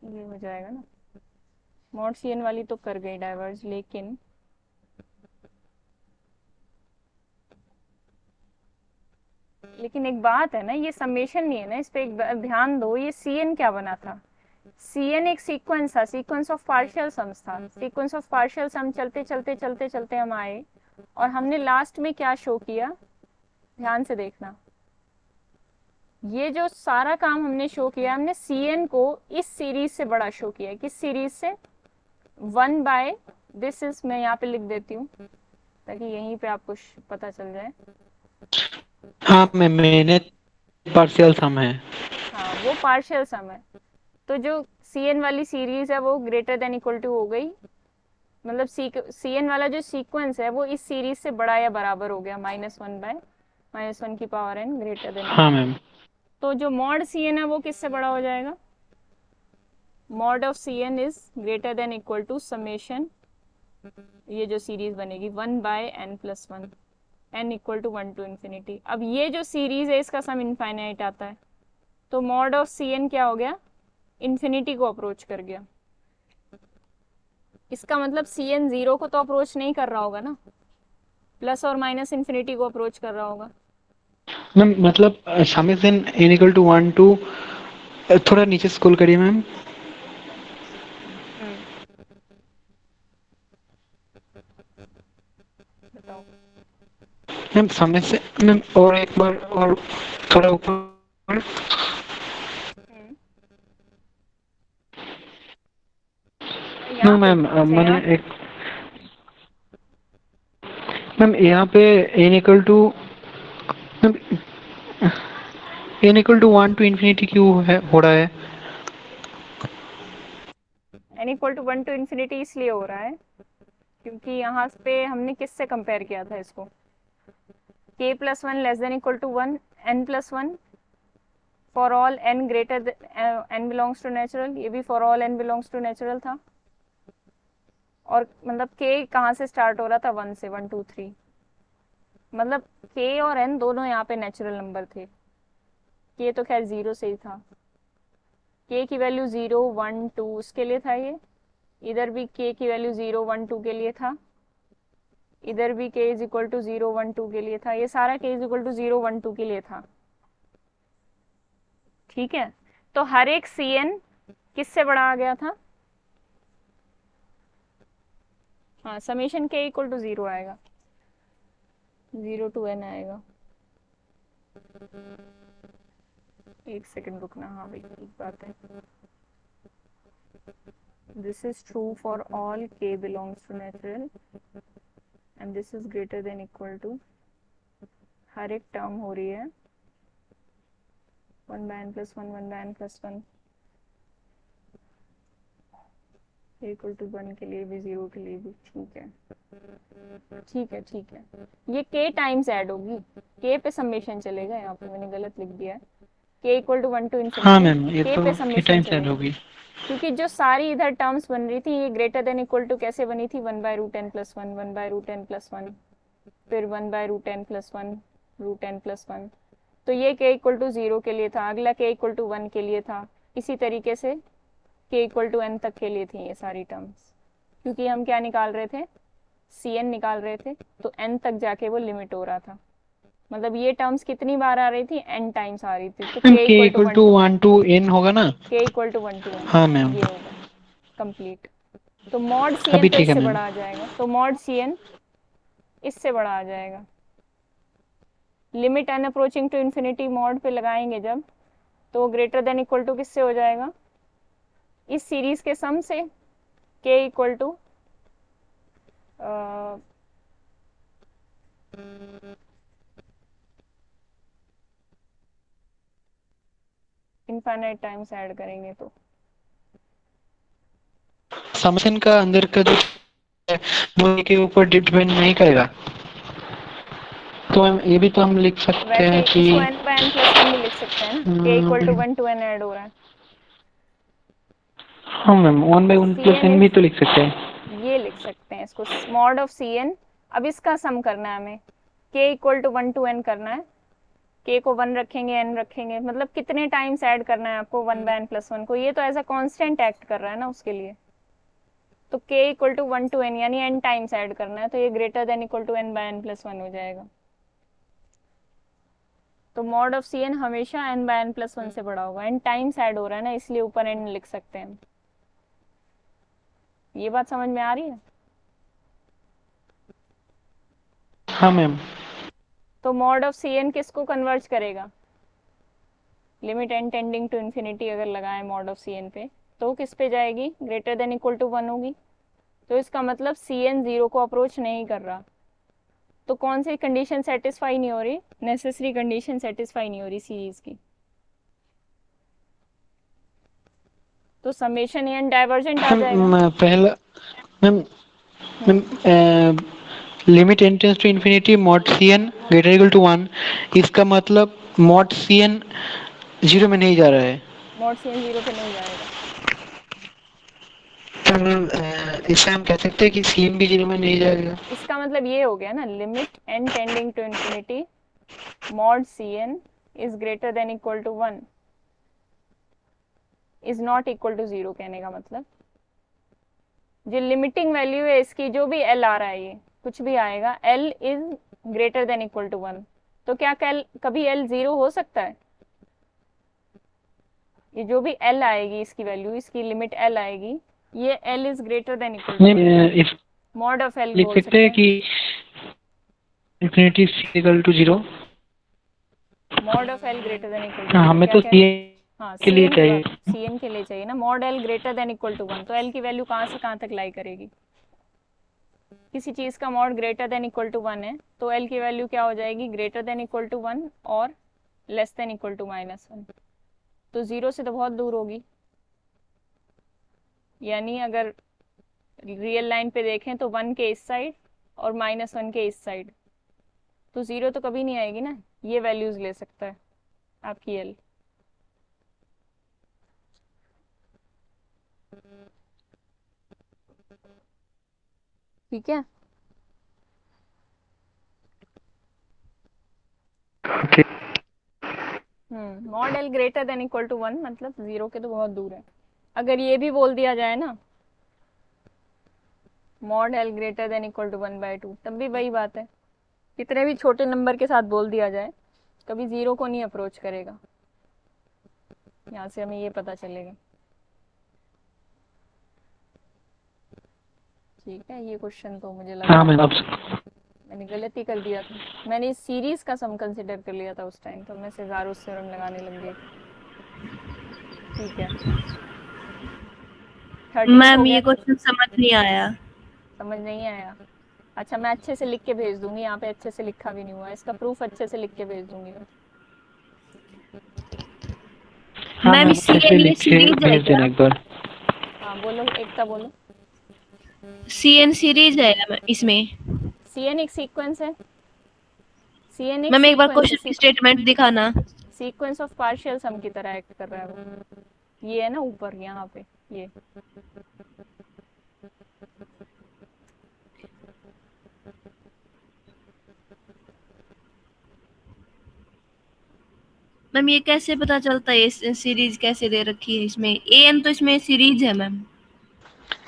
A: ये हो जाएगा ना, मॉड सी एन वाली तो कर गई डाइवर्ज, लेकिन एक बात है ना, ये समेशन नहीं है ना, इस पे एक ध्यान दो। ये सी एन क्या बना था? सी एन एक सीक्वेंस था, सीक्वेंस ऑफ पार्शियल सम्स था। सीक्वेंस ऑफ पार्शियल सम चलते चलते चलते चलते हम आए, और हमने लास्ट में क्या शो किया? ध्यान से देखना, ये जो सारा काम हमने शो किया, हमने सी एन को इस सीरीज से बड़ा शो किया। किस सीरीज से? 1 दिस इज, मैं यहाँ पे लिख देती हूँ ताकि यहीं पे आपको पता चल जाए।
B: हाँ मैम, मैंने पार्शियल सम है।
A: हाँ, वो पार्शियल सम है। तो जो सी एन वाली सीरीज है वो ग्रेटर देन इक्वल टू हो गई, मतलब सी एन वाला जो सीक्वेंस है वो इस सीरीज से बड़ा या बराबर हो गया, -1 की पावर n ग्रेटर देन
B: हाँ
A: इक्वल टू।
B: मैम।
A: तो जो मॉड सी एन है वो किससे बड़ा हो जाएगा? Mod of C N is greater than equal to summation, ये जो सीरीज बनेगी 1/n+1, n equal to 1 to infinity. अब ये जो सीरीज है इसका सम इनफाइनाइट आता है, तो मॉड ऑफ सी एन क्या हो गया? इन्फिनिटी को अप्रोच कर गया। इसका मतलब सी एन 0 को तो अप्रोच नहीं कर रहा होगा ना, प्लस और माइनस इन्फिनिटी को अप्रोच कर रहा होगा।
B: मैम मतलब summation n equal to 1 to, थोड़ा नीचे स्क्रॉल करिए मैम।
A: हम्म, बताओ।
B: मैम समेशन मैम, और एक बार और थोड़ा ऊपर।
A: हम्म,
B: नो
A: यहाँ पे
B: मैम,
A: अच्छा
B: मैंने
A: यहाँ पे
B: एक मैम यहाँ पे n equal to ma'am n equal to 1 to infinity क्यों है हो रहा है?
A: n equal to 1 to infinity इसलिए हो रहा है क्योंकि यहाँ पे हमने किससे कंपेयर किया था इसको? k+1 less than equal to 1, n+1 for all n greater n belongs to natural, ये भी for all n belongs to natural था। और मतलब k कहाँ से स्टार्ट हो रहा था? 1 से, 1 2 3, मतलब k और n दोनों यहाँ पे नेचुरल नंबर थे। k तो खैर 0 से ही था, k की वैल्यू 0 1 2 उसके लिए था ये। इधर भी k की वैल्यू 0 1 2 के लिए था, इधर भी k इज इक्वल टू 0 1 2 के लिए था। ये सारा k इज इक्वल टू 0 1 2 के लिए था, ठीक है। तो हर एक सी एन किससे बड़ा आ गया था? हाँ, समेशन k इक्वल टू 0 आएगा, 0 टू n आएगा। एक सेकंड रुकना, हाँ भाई एक बात है, this is true for all k belongs to natural and this is greater than equal to, हर एक टर्म हो रही है 1/n+1 1/n+1 इक्वल टू 1 के लिए भी 0 के लिए भी, ठीक है ठीक है ठीक है। ये k टाइम्स ऐड होगी, k पे समेशन चलेगा, यहाँ पे मैंने गलत लिख दिया है। k इक्वल टू 1 टू
B: हाँ
A: इन्फिनिटी,
B: मैम, ये
A: k
B: तो
A: पे
B: की
A: समेशन
B: टाइम से
A: चलेगी,
B: होगी।
A: क्योंकि जो सारी इधर टर्म्स बन रही थी ये ग्रेटर देन इक्वल टू कैसे बनी थी, 1/√n + 1, 1/√n + 1, फिर 1/√n + 1, √n + 1। तो ये k इक्वल टू 0 के लिए था, अगला k इक्वल टू 1 के लिए था, इसी तरीके से k इक्वल टू n तक के लिए थी ये सारी टर्म्स, क्योंकि हम क्या निकाल रहे थे, Cn निकाल रहे थे, तो n तक जाके वो लिमिट हो रहा था। मतलब ये टर्म्स कितनी बार आ रही थी, n टाइम्स आ रही थी, तो
B: ma'am
A: k
B: k
A: equal to
B: equal
A: 1
B: to
A: to
B: 1 to n होगा ना?
A: k equal to 1 to n,
B: हाँ मैम,
A: ये होगा कंप्लीट। तो मॉड
B: अभी
A: Cn तो
B: ठीक है
A: इससे
B: मैम।
A: बड़ा आ जाएगा, तो मॉड Cn इससे बड़ा आ जाएगा। Limit n approaching to infinity mod पे लगाएंगे जब, तो ग्रेटर देन इक्वल टू किससे हो जाएगा, इस सीरीज के सम से, k equal to infinite times add करेंगे तो
B: समेशन का अंदर का जो है वो के ऊपर डिपेंड नहीं करेगा। तो मैम ये भी तो हम लिख सकते
A: वैसे
B: हैं कि
A: इसको n/n+1 भी लिख सकते हैं ना, k equal to 1 to n add हो रहा है।
B: हाँ मैम, 1/1 +
A: Cn
B: n
A: इज,
B: भी तो लिख सकते हैं।
A: ये लिख सकते हैं इसको, मॉड ऑफ Cn। अब इसका सम करना है हमें, k equal to 1 to n करना है, k को 1 रखेंगे, n रखेंगे, मतलब कितने टाइम्स ऐड करना है आपको 1/n+1 को, ये तो ऐसा कांस्टेंट एक्ट कर रहा है ना उसके लिए, तो k equal to 1 to n यानी n टाइम्स ऐड करना है, तो ये greater than equal to n/n+1 हो जाएगा। तो मॉड ऑफ Cn हमेशा n/n+1 से बड़ा होगा, n टाइम्स ऐड हो रहा है ना, इसलिए ऊपर n लिख सकते हैं। ये बात समझ में आ रही है?
B: हाँ मैम।
A: तो मॉड ऑफ Cn किसको कन्वर्ज करेगा, limit n tending to infinity अगर लगाएं मॉड ऑफ Cn पे, तो किस पे जाएगी, ग्रेटर देन इक्वल टू 1 होगी। तो इसका मतलब Cn 0 को अप्रोच नहीं कर रहा, तो कौन सी कंडीशन सेटिस्फाई नहीं हो रही, नेसेसरी कंडीशन सेटिस्फाई नहीं हो रही सीरीज की, तो समेशन n डाइवर्जेंट आ जाएगा।
B: मैम पहला ma'am ma'am limit n tends to infinity mod Cn greater equal to 1, इसका मतलब मॉड Cn 0 में नहीं जा रहा है।
A: मॉड Cn 0 पे नहीं जाएगा,
B: तो मैम इससे हम कह सकते हैं कि Cn भी 0 में नहीं जाएगा।
A: इसका मतलब ये हो गया ना, limit n tending to infinity mod Cn is greater than equal to 1 is not equal to 0, कहने का मतलब जो लिमिटिंग वैल्यू है इसकी, जो भी L आ रहा है, ये कुछ भी आएगा, L is greater than equal to 1, तो क्या कभी L 0 हो सकता है, ये जो भी L आएगी इसकी वैल्यू, इसकी लिमिट L आएगी, ये L is greater than equal to 1,
B: इस
A: मॉड ऑफ L
B: लिख
A: बोल
B: सकते
A: सकते
B: हैं
A: हैं,
B: कि infinity equal to 0।
A: Mod of L greater than equal to
B: हाँ
A: 0,
B: हमें
A: क्या
B: तो
A: कह रहे हैं,
B: Cn
A: हाँ
B: के लिए
A: Cn की
B: चाहिए।
A: बात, Cn के लिए चाहिए ना, mod L greater than equal to 1, तो L की वैल्यू कहाँ से कहाँ तक लाई करेगी, किसी चीज़ का mod greater than equal to 1 है, तो L की वैल्यू क्या हो जाएगी, ग्रेटर देन इक्वल टू 1 और लेस देन इक्वल टू -1, तो 0 से तो बहुत दूर होगी, यानी अगर रियल लाइन पे देखें तो 1 के इस साइड और -1 के इस साइड, तो 0 तो कभी नहीं आएगी ना, ये वैल्यूज ले सकता है आपकी L। ठीक है, mod L greater than equal to 1 मतलब 0 के तो बहुत दूर है। अगर ये भी बोल दिया जाए ना, mod L greater than equal to 1/2, तब भी वही बात है, कितने भी छोटे नंबर के साथ बोल दिया जाए कभी 0 को नहीं अप्रोच करेगा, यहाँ से हमें ये पता चलेगा। ठीक है, ये क्वेश्चन तो मुझे लगा
B: हाँ मैम, अब
A: मैंने गलती कर दिया था, मैंने इस सीरीज का सम कंसिडर कर लिया था उस टाइम, तो मैं सेजारोस थ्योरम लगाने लग गई। ठीक है, 13
D: मैम
A: हो गया,
D: ये क्वेश्चन समझ नहीं आया।
A: समझ नहीं आया, अच्छा मैं अच्छे से लिख के भेज दूंगी, यहाँ पे अच्छे से लिखा भी नहीं हुआ है, इसका प्रूफ अच्छे से लिख के भेज दूंगी मैं।
B: हाँ
D: मैम
B: मैम,
D: इस
B: अच्छे से
D: ये
B: लिख के
D: सीरीज है
B: भेज देना
D: क्या?
B: एक बार।
A: हाँ बोलो, एकता बोलो।
D: CN सीरीज है मैम इसमें?
A: Cn एक सीक्वेंस है, Cn एक
D: मैम एक बार
A: सीक्वेंस है,
D: क्वेश्चन की स्टेटमेंट दिखाना।
A: सीक्वेंस ऑफ पार्शियल सम की तरह एक्ट कर रहा है वो। ये है ना ऊपर यहाँ पे ये।
D: मैम ये कैसे पता चलता है ये सीरीज कैसे दे रखी है इसमें? एन तो इसमें सीरीज है मैम।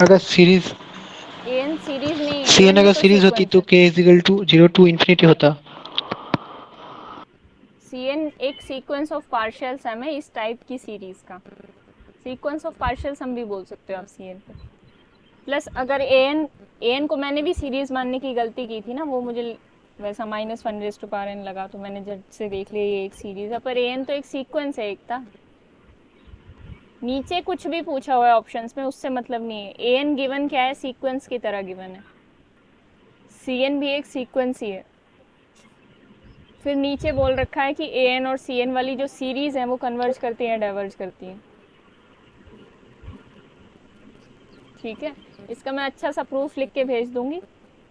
B: अगर सीरीज
A: एन सीरीज नहीं है,
B: सी एन
A: एन भी
B: अगर
A: तो
B: सीरीज होती
A: सीक्वेंस
B: तो
A: है।
B: K is equal to 0 to infinity होता।
A: सी एन एक सीक्वेंस ऑफ पार्शियल सम है इस टाइप की सीरीज का। सीक्वेंस ऑफ पार्शियल सम भी बोल सकते हो आप सी एन को। प्लस अगर एन को मैंने भी सीरीज मानने की गलती की थी ना, वो मुझे वैसा -1 लगा तो मैंने झट से देख लिया ये एक सीरीज है, पर एन तो एक सीक्वेंस है एक था। नीचे कुछ भी पूछा हुआ है ऑप्शंस में उससे मतलब नहीं है। एन गिवन क्या है, सीक्वेंस की तरह गिवन है। सी एन भी एक सीक्वेंस ही है। फिर नीचे बोल रखा है कि ए एन और सी एन वाली जो सीरीज है वो कन्वर्ज करती हैं डाइवर्ज करती हैं। ठीक है, इसका मैं अच्छा सा प्रूफ लिख के भेज दूंगी।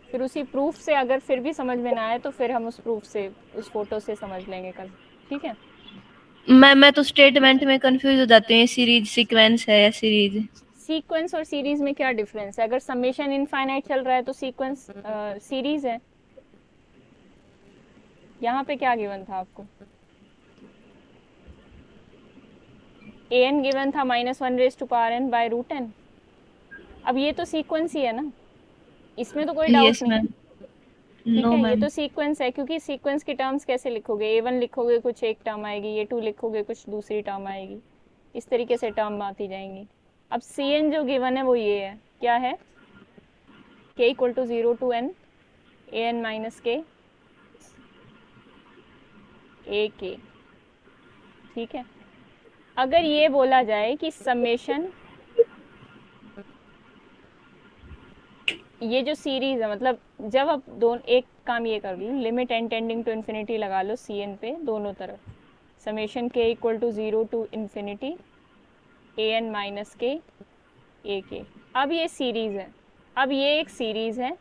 A: फिर उसी प्रूफ से अगर फिर भी समझ में ना आए तो फिर हम उस प्रूफ से उस फोटो से समझ लेंगे कल। ठीक है,
D: मैं तो स्टेटमेंट में कंफ्यूज हो जाती हूँ, ये सीरीज सीक्वेंस है या सीरीज।
A: सीक्वेंस और सीरीज में क्या डिफरेंस है? अगर समेशन इनफाइनाइट चल रहा है तो सीक्वेंस सीरीज है। यहाँ पे क्या गिवन था आपको? ए एन गिवन था -1/n/√n। अब ये तो सीक्वेंस ही है ना, इसमें तो कोई डाउट
D: यस
A: नहीं है।
D: मैम।
A: ठीक
D: नो
A: है, ये
D: मैम।
A: तो सीक्वेंस है, क्योंकि सीक्वेंस की टर्म्स कैसे लिखोगे? A1 लिखोगे कुछ एक टर्म आएगी, A2 लिखोगे कुछ दूसरी टर्म आएगी, इस तरीके से टर्म आती जाएंगी। अब Cn जो गिवन है वो ये है, क्या है? k = 0 to n an - k ak। ठीक है, अगर ये बोला जाए कि समेशन, ये जो सीरीज है, मतलब जब आप दोनों एक काम ये कर लो, limit n tending to infinity लगा लो Cn पे दोनों तरफ, summation k = 0 to infinity an - k ak। अब ये सीरीज है, अब ये एक सीरीज है।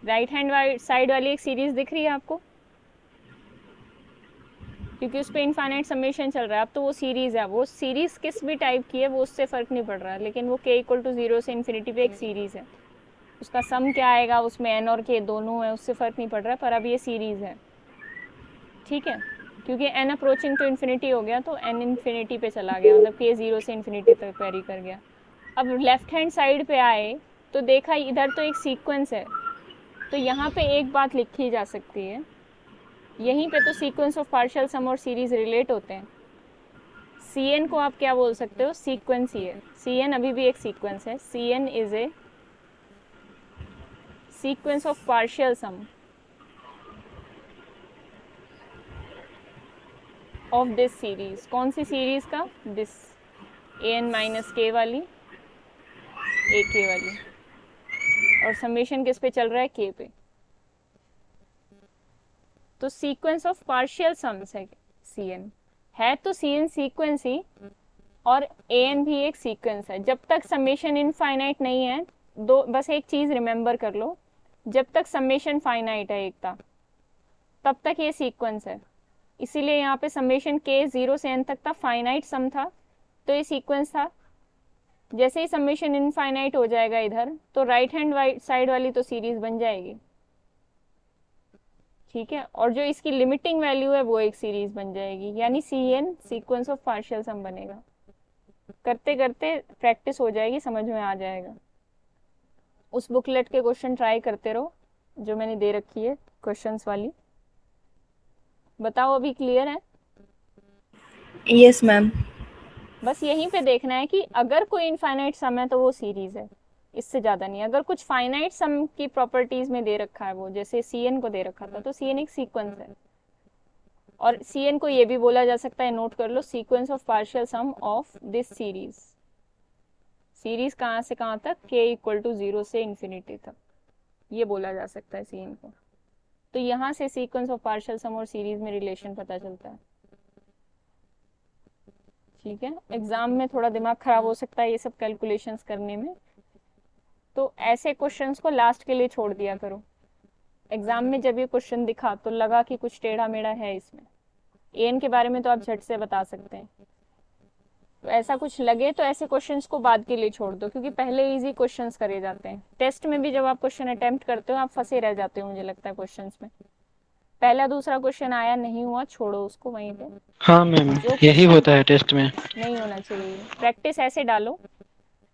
A: राइट हैंड साइड वाली एक सीरीज दिख रही है आपको, क्योंकि उस पर इनफाइनाइट समेशन चल रहा है। अब तो वो सीरीज है, वो सीरीज किस भी टाइप की है वो उससे फर्क नहीं पड़ रहा है, लेकिन वो k = 0 से इन्फिनिटी पे एक सीरीज है। उसका सम क्या आएगा, उसमें n और k दोनों है, उससे फर्क नहीं पड़ रहा है, पर अब ये सीरीज है। ठीक है, क्योंकि n अप्रोचिंग टू इन्फिनिटी हो गया तो n इन्फिनिटी पे चला गया, मतलब k 0 से इन्फिनिटी तक वेरी कर गया। अब लेफ्ट हैंड साइड पे आए तो देखा इधर तो एक सीक्वेंस है, तो यहाँ पे एक बात लिखी जा सकती है, यहीं पे तो सीक्वेंस ऑफ पार्शियल सम और सीरीज रिलेट होते हैं। Cn को आप क्या बोल सकते हो? सीक्वेंस ही है। Cn अभी भी एक सीक्वेंस है। Cn is a sequence of partial sum of this series. कौन सी सीरीज का? दिस an - k वाली, ak वाली, और समेशन किस पे चल रहा है? k पे। तो सीक्वेंस ऑफ पार्शियल सम्स है Cn, है तो Cn सीक्वेंस ही, और an भी एक सीक्वेंस है। जब तक समेशन इनफाइनाइट नहीं है, दो बस एक चीज रिमेंबर कर लो, जब तक समेशन फाइनाइट है एकता, तब तक ये सीक्वेंस है। इसीलिए यहाँ पे समेशन k 0 से n तक था, फाइनाइट सम था, तो ये सीक्वेंस था। जैसे ही समेशन इनफाइनाइट हो जाएगा इधर, तो राइट हैंड साइड वाली तो सीरीज बन जाएगी। ठीक है, और जो इसकी लिमिटिंग वैल्यू है वो एक सीरीज बन जाएगी, यानी Cn सीक्वेंस ऑफ पार्शियल सम बनेगा। करते करते प्रैक्टिस हो जाएगी, समझ में आ जाएगा। उस बुकलेट के क्वेश्चन ट्राई करते रहो जो मैंने दे रखी है क्वेश्चंस वाली। बताओ अभी क्लियर है?
D: Yes ma'am.
A: बस यहीं पे देखना है कि अगर कोई इनफाइनाइट सम है तो वो सीरीज है, इससे ज़्यादा नहीं। अगर कुछ फाइनाइट सम की प्रॉपर्टीज में दे रखा है, वो जैसे Cn को दे रखा था, तो Cn एक सीक्वेंस है। और Cn को ये भी बोला जा सकता है, नोट कर लो, sequence of partial sum of this series. Series कहाँ से कहाँ तक? k = 0 से इन्फिनिटी तक, ये बोला जा सकता है Cn को। तो यहाँ से सीक्वेंस ऑफ पार्शियल सम और सीरीज में रिलेशन पता चलता है। ठीक है, एग्जाम में थोड़ा दिमाग खराब हो सकता है ये सब कैलकुलेशंस करने में, तो ऐसे क्वेश्चंस को लास्ट के लिए छोड़ दिया करो। एग्जाम में जब ये क्वेश्चन दिखा तो लगा कि कुछ टेढ़ा मेढ़ा है इसमें, an के बारे में तो आप झट से बता सकते हैं। तो ऐसा कुछ लगे तो ऐसे क्वेश्चंस को बाद के लिए छोड़ दो, क्योंकि पहले इजी क्वेश्चंस करे जाते हैं। टेस्ट में भी जब आप क्वेश्चन अटेम्प्ट करते हो आप फंसे रह जाते हो, मुझे लगता है क्वेश्चंस में। पहला दूसरा क्वेश्चन आया नहीं हुआ, छोड़ो उसको वहीं पे।
B: हाँ मैम,
A: जो
B: यही
A: क्वेश्चन
B: होता है टेस्ट में।
A: नहीं होना चाहिए। प्रैक्टिस ऐसे डालो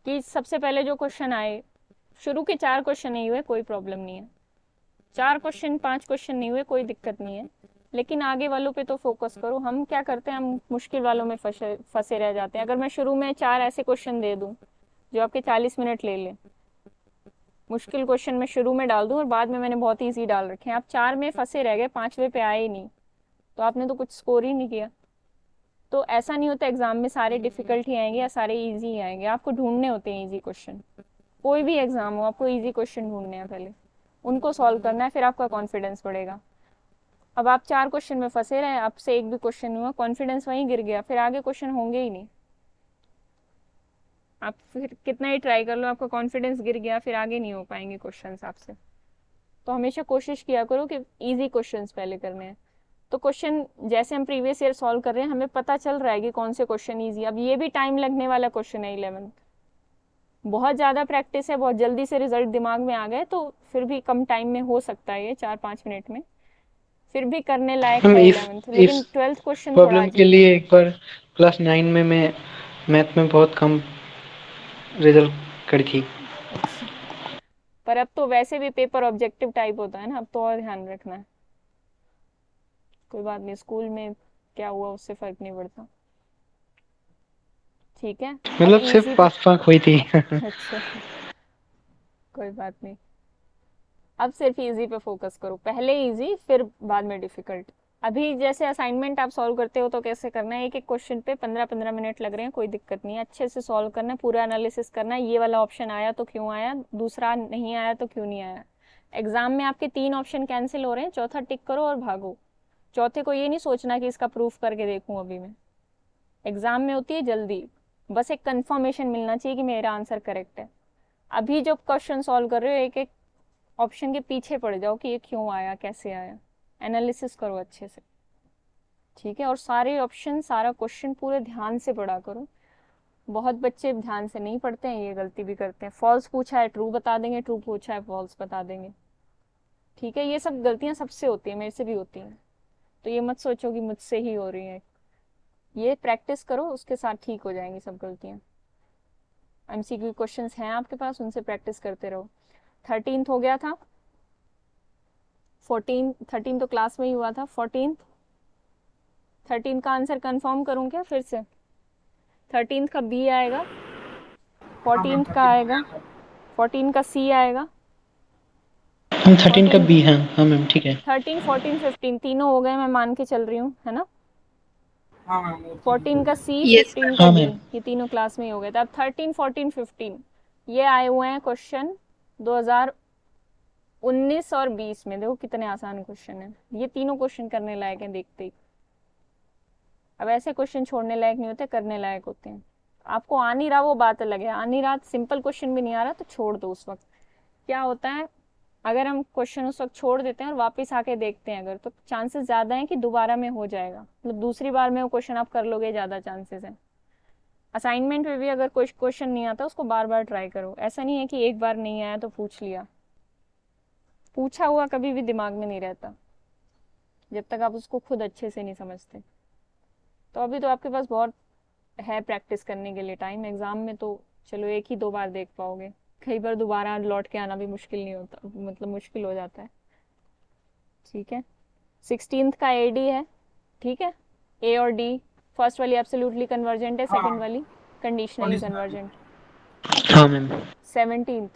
A: कि सबसे पहले जो क्वेश्चन आए, शुरू के 4 क्वेश्चन नहीं हुए कोई प्रॉब्लम नहीं है, 4 क्वेश्चन 5 क्वेश्चन नहीं हुए कोई दिक्कत नहीं है, लेकिन आगे वालों पे तो फोकस करो। हम क्या करते हैं, हम मुश्किल वालों में फंसे रह जाते हैं। अगर मैं शुरू में 4 ऐसे क्वेश्चन दे दूं जो आपके 40 मिनट ले लें, मुश्किल क्वेश्चन मैं शुरू में डाल दूं और बाद में मैंने बहुत ईजी डाल रखे हैं, आप 4 में फंसे रह गए, 5वें पे आए ही नहीं, तो आपने तो कुछ स्कोर ही नहीं किया। तो ऐसा नहीं होता एग्जाम में सारे डिफिकल्ट ही आएंगे या सारे इजी ही आएंगे, आपको ढूंढने होते हैं इजी क्वेश्चन। कोई भी एग्जाम हो आपको इजी क्वेश्चन ढूंढने हैं, पहले उनको सॉल्व करना है, फिर आपका कॉन्फिडेंस बढ़ेगा। अब आप 4 क्वेश्चन में फंसे रहे, आपसे एक भी क्वेश्चन हुआ, कॉन्फिडेंस वहीं गिर गया, फिर आगे क्वेश्चन होंगे ही नहीं। आप फिर कितना ही ट्राई कर लो, आपका कॉन्फिडेंस गिर गया, फिर आगे नहीं हो पाएंगे क्वेश्चन आपसे। तो हमेशा कोशिश किया करो कि इजी क्वेश्चन पहले करने हैं। तो क्वेश्चन जैसे हम प्रीवियस ईयर सॉल्व कर रहे हैं, हमें पता चल रहा है कि कौन से क्वेश्चन ईजी। अब ये भी टाइम लगने वाला क्वेश्चन है 11th, बहुत ज़्यादा प्रैक्टिस है, बहुत जल्दी से रिजल्ट दिमाग में आ गए तो फिर भी कम टाइम में हो सकता है, ये 4-5 मिनट में फिर भी करने लायक
B: हम
A: है
B: इस
A: 11th,
B: इस
A: लेकिन 12th क्वेश्चन थोड़ा
B: प्रॉब्लम के
A: अजीब है।
B: लिए एक बार क्लास 9 में मैं मैथ में बहुत कम रिजल्ट करी थी।
A: अच्छा, पर अब तो वैसे भी पेपर ऑब्जेक्टिव टाइप होता है ना, अब तो और ध्यान रखना है। कोई बात नहीं, स्कूल में क्या हुआ उससे फर्क नहीं पड़ता, ठीक है। अब
B: मतलब सिर्फ
A: इजी पे
B: पास पास हुई थी।
A: अच्छा, कोई बात नहीं, अब सिर्फ इजी पे फोकस करो, पहले इजी फिर बाद में डिफिकल्ट। अभी जैसे असाइनमेंट आप सॉल्व करते हो तो कैसे करना है, एक एक क्वेश्चन पे 15-15 मिनट लग रहे हैं, कोई दिक्कत नहीं है, अच्छे से सॉल्व करना है, पूरा एनालिसिस करना है, ये वाला ऑप्शन आया तो क्यों आया, दूसरा नहीं आया तो क्यों नहीं आया। एग्जाम में आपके 3 ऑप्शन कैंसिल हो रहे हैं, चौथा टिक करो और भागो। चौथे को ये नहीं सोचना कि इसका प्रूफ करके देखूं अभी मैं। एग्जाम में होती है जल्दी, बस एक कंफर्मेशन मिलना चाहिए कि मेरा आंसर करेक्ट है। अभी जो क्वेश्चन सॉल्व कर रहे हो एक एक ऑप्शन के पीछे पड़ जाओ कि ये क्यों आया, कैसे आया, एनालिसिस करो अच्छे से, ठीक है। और सारे ऑप्शन सारा क्वेश्चन पूरे ध्यान से पढ़ा करो। बहुत बच्चे ध्यान से नहीं पढ़ते हैं, ये गलती भी करते हैं, फॉल्स पूछा है ट्रू बता देंगे, ट्रू पूछा है फॉल्स बता देंगे, ठीक है। ये सब गलतियां सबसे होती है, मेरे से भी होती हैं, तो ये मत सोचो कि मुझसे ही हो रही है। ये प्रैक्टिस करो, उसके साथ ठीक हो जाएंगी सब गलतियां। एमसीक्यू क्वेश्चंस हैं आपके पास, उनसे प्रैक्टिस करते रहो। 13th हो गया था, 13 तो क्लास में ही हुआ था, 13 का आंसर कंफर्म करूं क्या फिर से? 13 का बी आएगा,
C: हाँ मैम
A: 14 का
C: 13
A: आएगा, 14 का सी आएगा,
B: हम 13 का
A: 14
B: बी हैं। हाँ मैम ठीक है।
A: 13 14 15 तीनों हो गए, मैं मान के चल रही हूँ, है ना।
C: हाँ मैम वो
A: 14 का सी,
D: यस
A: 15 का
B: हाँ
A: डी,
B: मैम।
A: ये तीनों क्लास में ही हो गए थे। अब 13 14 15 ये आए हुए हैं क्वेश्चन 2019 और 20 में। देखो कितने आसान क्वेश्चन हैं, ये तीनों क्वेश्चन करने लायक हैं देखते ही। अब ऐसे क्वेश्चन छोड़ने लायक नहीं होते, करने लायक होते हैं। आपको आ नहीं रहा वो बात अलग है, आ नहीं रहा, सिंपल क्वेश्चन भी नहीं आ रहा तो छोड़ दो। उस वक्त क्या होता है, अगर हम क्वेश्चन उस वक्त छोड़ देते हैं और वापस आके देखते हैं अगर, तो चांसेस ज़्यादा हैं कि दोबारा में हो जाएगा, मतलब दूसरी बार में वो क्वेश्चन आप कर लोगे, ज़्यादा चांसेस हैं। असाइनमेंट में भी अगर कोई क्वेश्चन नहीं आता उसको बार बार ट्राई करो, ऐसा नहीं है कि एक बार नहीं आया तो पूछ लिया। पूछा हुआ कभी भी दिमाग में नहीं रहता जब तक आप उसको खुद अच्छे से नहीं समझते। तो अभी तो आपके पास बहुत है प्रैक्टिस करने के लिए टाइम, एग्जाम में तो चलो 1 ही 2 बार देख पाओगे, कई बार दोबारा लौट के आना भी मुश्किल नहीं होता, मतलब मुश्किल हो जाता है, ठीक है। 16th का ए डी है, ठीक है। ए और डी, फर्स्ट वाली एब्सोल्युटली कन्वर्जेंट है,
C: हाँ
A: सेकंड वाली कंडीशनली
C: कंडीशनल
A: कन्वर्जेंट।
B: हाँ मैम।
A: 17th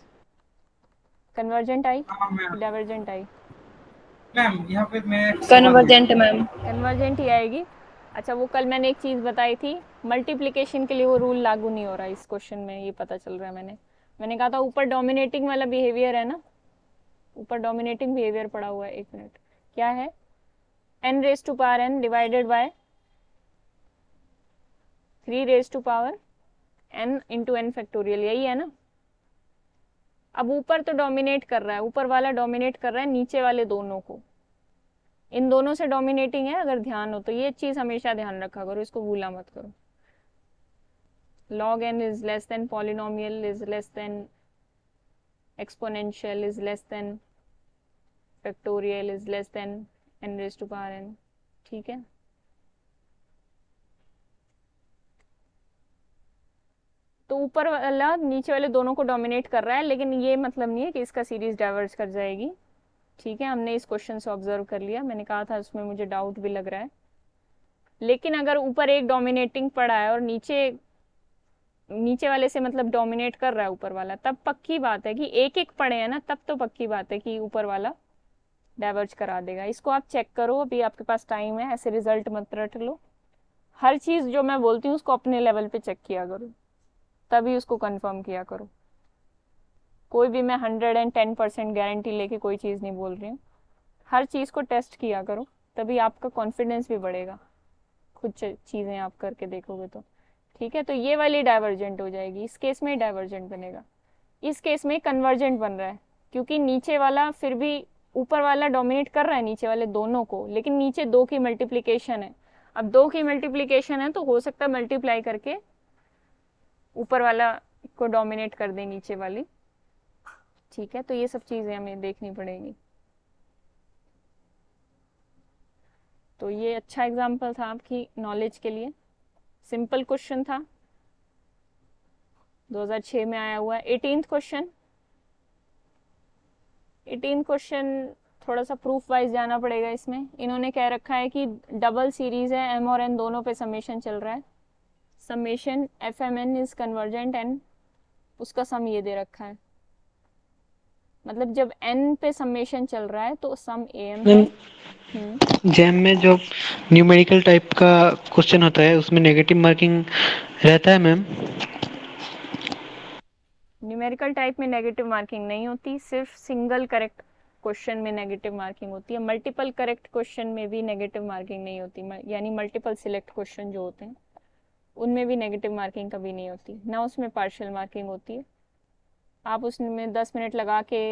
A: कन्वर्जेंट आई
C: हाँ
A: कि
C: मैम।
A: डाइवर्जेंट आई?
C: मैम यहाँ पे मैं एक सवाल
D: कन्वर्जेंट मैम।
A: कन्वर्जेंट ही आएगी। अच्छा, वो कल मैंने एक चीज़ बताई थी, मल्टीप्लिकेशन के लिए वो रूल लागू नहीं हो रहा इस क्वेश्चन में, ये पता चल रहा है। मैंने कहा था ऊपर डोमिनेटिंग वाला बिहेवियर है ना, ऊपर डोमिनेटिंग बिहेवियर पड़ा हुआ है, 1 मिनट, क्या है, n raise to power n divided by 3 raise to power n into n factorial, यही है ना। अब ऊपर तो डोमिनेट कर रहा है, ऊपर वाला डोमिनेट कर रहा है नीचे वाले दोनों को, इन दोनों से डोमिनेटिंग है अगर ध्यान हो तो, ये चीज हमेशा ध्यान रखा करो, इसको भूला मत करो। log n is less than polynomial is less than exponential is less than factorial is less than n raised to power n। ठीक है, तो ऊपर वाला नीचे वाले दोनों को डोमिनेट कर रहा है, लेकिन ये मतलब नहीं है कि इसका सीरीज डाइवर्ज कर जाएगी। ठीक है, हमने इस क्वेश्चन से ऑब्जर्व कर लिया, मैंने कहा था उसमें मुझे डाउट भी लग रहा है। लेकिन अगर ऊपर एक डोमिनेटिंग पड़ा है और नीचे वाले से मतलब डोमिनेट कर रहा है ऊपर वाला, तब पक्की बात है कि एक एक पड़े हैं ना, तब तो पक्की बात है कि ऊपर वाला डाइवर्ज करा देगा। इसको आप चेक करो, अभी आपके पास टाइम है, ऐसे रिजल्ट मत रट लो। हर चीज जो मैं बोलती हूँ उसको अपने लेवल पे चेक किया करो, तभी उसको कंफर्म किया करो। कोई भी मैं 110% गारंटी लेके कोई चीज़ नहीं बोल रही हूँ, हर चीज़ को टेस्ट किया करो, तभी आपका कॉन्फिडेंस भी बढ़ेगा खुद चीज़ें आप करके देखोगे तो। ठीक है, तो ये वाली डाइवर्जेंट हो जाएगी, इस केस में डाइवर्जेंट बनेगा। इस केस में कन्वर्जेंट बन रहा है, क्योंकि नीचे वाला फिर भी ऊपर वाला डोमिनेट कर रहा है नीचे वाले दोनों को, लेकिन नीचे 2 की मल्टीप्लीकेशन है। अब 2 की मल्टीप्लीकेशन है तो हो सकता है मल्टीप्लाई करके ऊपर वाला को डोमिनेट कर दे नीचे वाली। ठीक है, तो ये सब चीजें हमें देखनी पड़ेगी। तो ये अच्छा एग्जाम्पल था आपकी नॉलेज के लिए, सिंपल क्वेश्चन था, 2006 में आया हुआ है। 18th क्वेश्चन थोड़ा सा प्रूफ वाइज जाना पड़ेगा इसमें। इन्होंने कह रखा है कि डबल सीरीज है, m और n दोनों पे समेशन चल रहा है, summation fmn is convergent and उसका सम ये दे रखा है। मतलब जब n पे समेशन चल रहा है तो सम am है।
B: जैम में जो न्यूमेरिकल टाइप का क्वेश्चन होता है उसमें नेगेटिव मार्किंग रहता है मैम?
A: न्यूमेरिकल टाइप में नेगेटिव मार्किंग नहीं होती, सिर्फ सिंगल करेक्ट क्वेश्चन में नेगेटिव मार्किंग होती है। मल्टीपल करेक्ट क्वेश्चन में भी नेगेटिव मार्किंग नहीं होती, यानी मल्टीपल सिलेक्ट क्वेश्चन जो होते हैं उनमें भी नेगेटिव मार्किंग कभी नहीं होती, ना उसमें पार्शियल मार्किंग होती है। आप उसमें 10 मिनट लगा के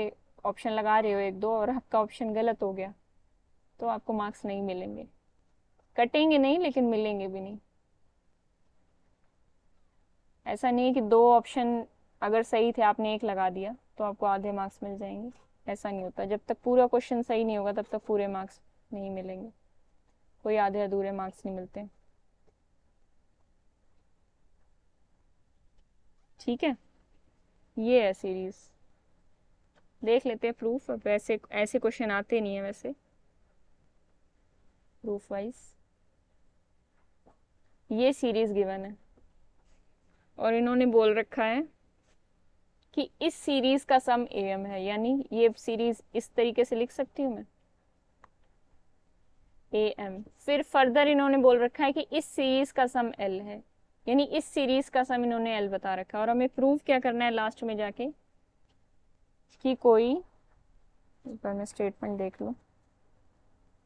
A: ऑप्शन लगा रहे हो एक दो और आपका ऑप्शन गलत हो गया तो आपको मार्क्स नहीं मिलेंगे, कटेंगे नहीं लेकिन मिलेंगे भी नहीं। ऐसा नहीं है कि 2 ऑप्शन अगर सही थे आपने एक लगा दिया तो आपको आधे मार्क्स मिल जाएंगे, ऐसा नहीं होता। जब तक पूरा क्वेश्चन सही नहीं होगा तब तक पूरे मार्क्स नहीं मिलेंगे, कोई आधे अधूरे मार्क्स नहीं मिलते। ठीक है, ये है सीरीज। देख लेते हैं प्रूफ। वैसे ऐसे क्वेश्चन आते नहीं है वैसे प्रूफ वाइज। ये सीरीज गिवन है और इन्होंने बोल रखा है कि इस सीरीज का सम am है, यानी ये सीरीज इस तरीके से लिख सकती हूँ मैं am। फिर फर्दर इन्होंने बोल रखा है कि इस सीरीज का सम l है, यानी इस सीरीज का सम इन्होंने l बता रखा है। और हमें प्रूफ क्या करना है लास्ट में जाके कि कोई, एक बार मैं स्टेटमेंट देख लूँ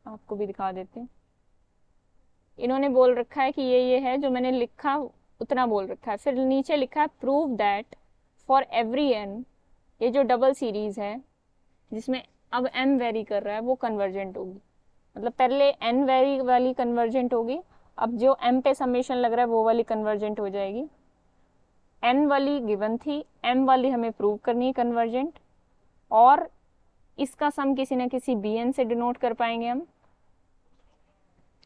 A: आपको भी दिखा देते हैं। इन्होंने बोल रखा है कि ये है जो मैंने लिखा उतना बोल रखा है, फिर नीचे लिखा है prove that for every n, ये जो डबल सीरीज है जिसमें अब m वेरी कर रहा है वो कन्वर्जेंट होगी। मतलब पहले n वेरी वाली कन्वर्जेंट होगी, अब जो m पे समेशन लग रहा है वो वाली कन्वर्जेंट हो जाएगी। n वाली गिवन थी, m वाली हमें प्रूव करनी है कन्वर्जेंट, और इसका सम किसी ना किसी bn से डिनोट कर पाएंगे हम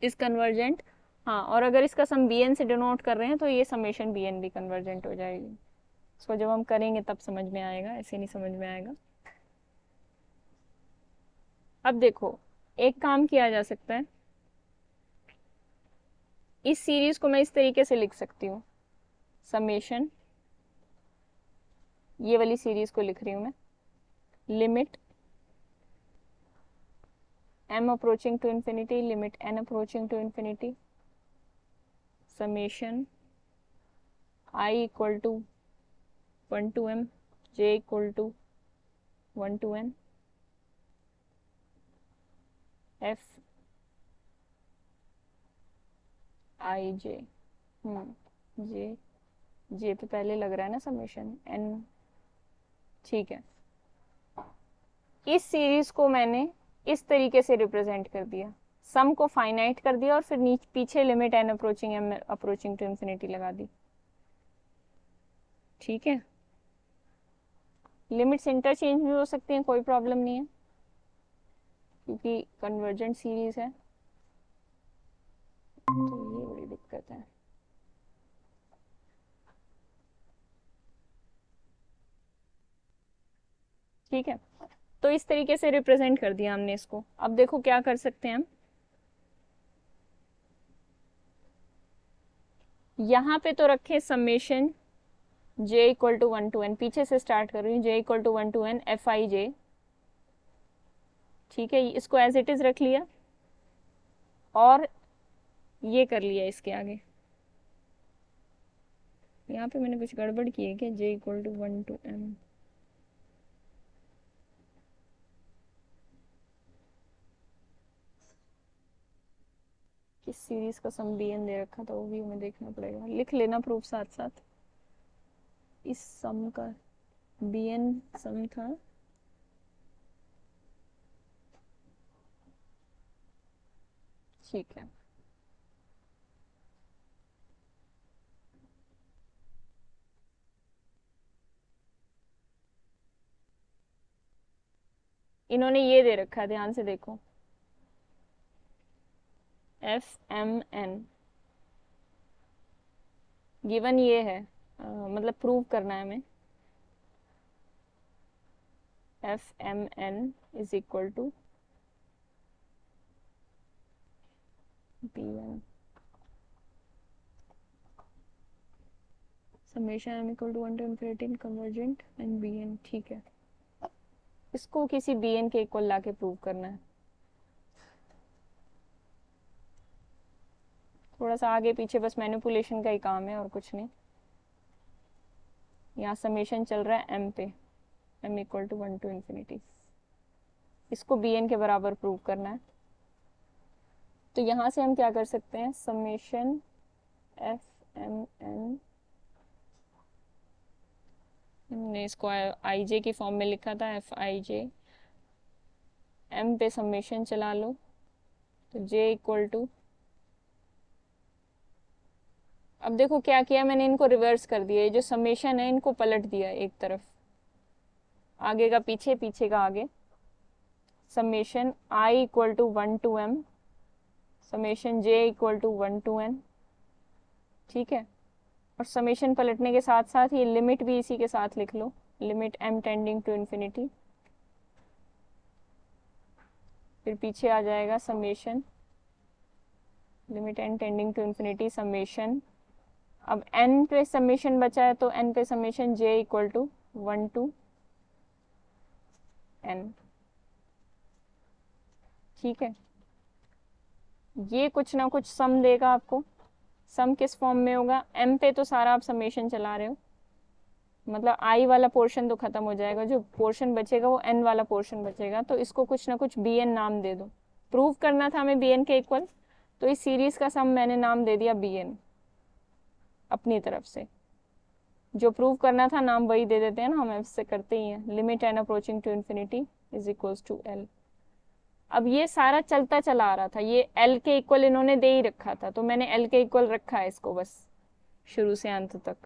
A: इस कन्वर्जेंट। हाँ, और अगर इसका सम bn से डिनोट कर रहे हैं तो ये समेशन bn भी कन्वर्जेंट हो जाएगी। इसको जब हम करेंगे तब समझ में आएगा, ऐसे नहीं समझ में आएगा। अब देखो, एक काम किया जा सकता है, इस सीरीज को मैं इस तरीके से लिख सकती हूँ, समेशन, ये वाली सीरीज को लिख रही हूँ मैं, limit m approaching to infinity, limit n approaching to infinity, summation I equal to 1 to m, j equal to 1 to n, f I j, j पे पहले लग रहा है ना समेशन n। ठीक है, इस सीरीज को मैंने इस तरीके से रिप्रेजेंट कर दिया, सम को फाइनाइट कर दिया और फिर पीछे limit N approaching to infinity लगा दी। ठीक है, लिमिट्स इंटरचेंज भी हो सकती हैं, कोई प्रॉब्लम नहीं है क्योंकि कन्वर्जेंट सीरीज है। तो ये बड़ी दिक्कत है। ठीक है, तो इस तरीके से रिप्रेजेंट कर दिया हमने इसको। अब देखो क्या कर सकते हैं हम, यहाँ पे तो रखे summation j equal to 1 to n, पीछे से स्टार्ट कर रही हूँ, j equal to 1 to n Fij। ठीक है, इसको एज इट इज रख लिया और ये कर लिया इसके आगे। यहाँ पे मैंने कुछ गड़बड़ की है क्या, j equal to 1 to n। किस सीरीज का सम bn दे रखा था वो भी हमें देखना पड़ेगा, लिख लेना प्रूफ साथ साथ। इस सम का bn सम था ठीक है। इन्होंने ये दे रखा है, ध्यान से देखो, fmn गिवन ये है, मतलब प्रूव करना है हमें। fmn is equal to bn summation m equal to 1 to infinity convergent and bn। ठीक है, इसको किसी bn के इक्वल लाके प्रूव करना है। थोड़ा सा आगे पीछे बस मैनिपुलेशन का ही काम है और कुछ नहीं। यहाँ समेशन चल रहा है m पे, m equal to 1 to infinity, इसको bn के बराबर प्रूव करना है। तो यहाँ से हम क्या कर सकते हैं, समेशन fmn, हमने इसको ij की फॉर्म में लिखा था, Fij, m पे समेशन चला लो तो j इक्वल टू, अब देखो क्या किया मैंने, इनको रिवर्स कर दिया, ये जो समेशन है इनको पलट दिया एक तरफ, आगे का पीछे, पीछे का आगे। Summation i equal to 1 to m, summation j equal to 1 to n। ठीक है, और समेशन पलटने के साथ साथ ये लिमिट भी इसी के साथ लिख लो, limit m tending to infinity. फिर पीछे आ जाएगा summation limit n tending to infinity summation, अब n पे समेशन बचा है तो n पे summation j equal to 1 to n। ठीक है, ये कुछ ना कुछ सम देगा आपको। सम किस फॉर्म में होगा, m पे तो सारा आप समेशन चला रहे हो, मतलब i वाला पोर्शन तो खत्म हो जाएगा, जो पोर्शन बचेगा वो n वाला पोर्शन बचेगा, तो इसको कुछ ना कुछ bn नाम दे दो। प्रूव करना था हमें bn के इक्वल, तो इस सीरीज का सम मैंने नाम दे दिया bn अपनी तरफ से। जो प्रूव करना था नाम वही दे देते हैं ना, हम इससे करते ही हैं, limit N approaching to infinity is equals to l। अब ये सारा चलता चला आ रहा था, ये l के इक्वल इन्होंने दे ही रखा था, तो मैंने l के इक्वल रखा है इसको बस शुरू से अंत तक।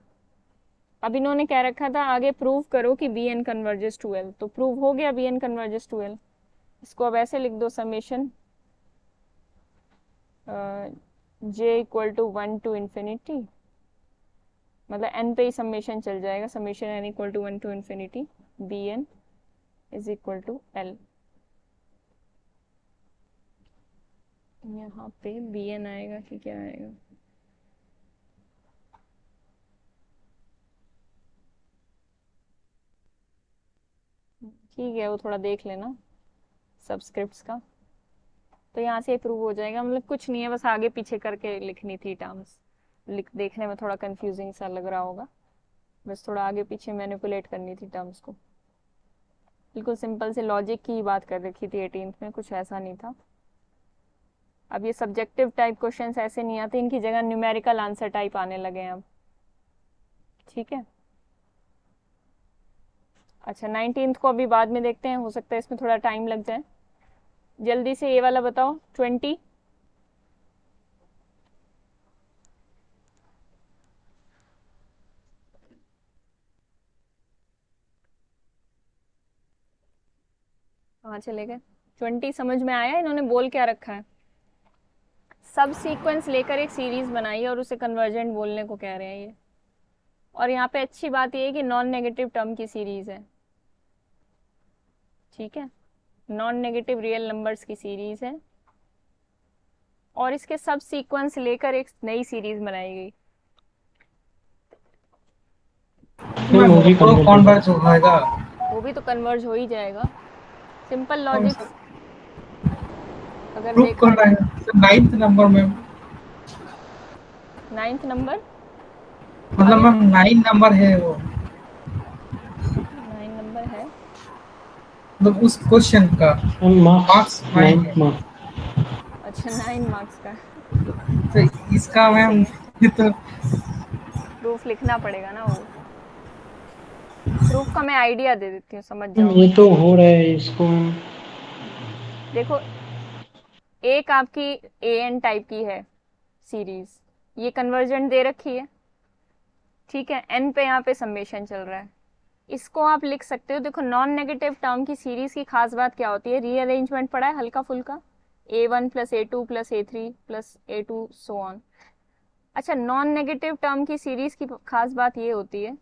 A: अब इन्होंने क्या रखा था, आगे प्रूव करो कि bn कन्वर्जेस टू l, तो प्रूव हो गया bn कन्वर्जेस टू l। इसको अब ऐसे लिख दो, summation j equal to 1 to infinity, मतलब n पे ही समेशन चल जाएगा, summation n equal to 1 to infinity bn is equal to l। यहाँ पे bn आएगा कि क्या आएगा, ठीक है वो थोड़ा देख लेना सब्सक्रिप्ट्स का, तो यहाँ से प्रूव हो जाएगा। मतलब कुछ नहीं है, बस आगे पीछे करके लिखनी थी टर्म्स, देखने में थोड़ा कंफ्यूजिंग सा लग रहा होगा, बस थोड़ा आगे पीछे मैनिपुलेट करनी थी टर्म्स को। बिल्कुल सिंपल से लॉजिक की बात कर रखी थी 18th में, कुछ ऐसा नहीं था। अब ये सब्जेक्टिव टाइप क्वेश्चंस ऐसे नहीं आते, इनकी जगह न्यूमेरिकल आंसर टाइप आने लगे हैं अब। ठीक है, अच्छा 19th को अभी बाद में देखते हैं, हो सकता है इसमें थोड़ा टाइम लग जाए। जल्दी से ये वाला बताओ, 20 कहाँ चले गए? 20 समझ में आया इन्होंने बोल क्या रखा है? सब सीक्वेंस लेकर एक सीरीज बनाई और उसे कन्वर्जेंट बोलने को कह रहे हैं ये। और यहाँ पे अच्छी बात ये है कि नॉन नेगेटिव टर्म की सीरीज है, ठीक है, नॉन नेगेटिव रियल नंबर्स की सीरीज है और इसके सब सीक्वेंस लेकर एक नई सीरीज बनाई गई।
B: मैम वो भी
C: तो
B: convert
C: कॉन्वर्ज हो जाएगा।
A: वो भी तो कन्वर्ज हो ही जाएगा, सिंपल
C: कौन
A: लॉजिक
C: सा
A: अगर
C: प्रूफ
A: देखा
C: करना
A: जाए।
C: है? 9th नंबर में,
A: 9th नंबर,
C: मतलब
A: अभी
C: मैम 9 नंबर है वो,
A: 9 नंबर है।
C: मतलब उस क्वेश्चन का
B: मार्क्स
C: मार्क्स 9 है।
B: 9th marks.
A: अच्छा 9 मार्क्स का।
C: तो इसका
A: एक
C: मैम
A: सेकेंड,
C: ये तो
A: प्रूफ लिखना पड़ेगा ना, वो प्रूफ का मैं आइडिया दे देती हूँ, समझ
B: ये
A: जाओगे।
B: तो हो रहा है इसको।
A: देखो, एक आपकी ए एन टाइप की है सीरीज, ये कन्वर्जेंट दे रखी है, ठीक है, एन पे यहाँ पे समेशन चल रहा है, इसको आप लिख सकते हो। देखो नॉन नेगेटिव टर्म की सीरीज की खास बात क्या होती है, रीअरेंजमेंट पड़ा है हल्का फुल्का, A1 plus A2 plus A3 plus A2 so on. अच्छा, नॉन नेगेटिव टर्म की सीरीज की खास बात ये होती है,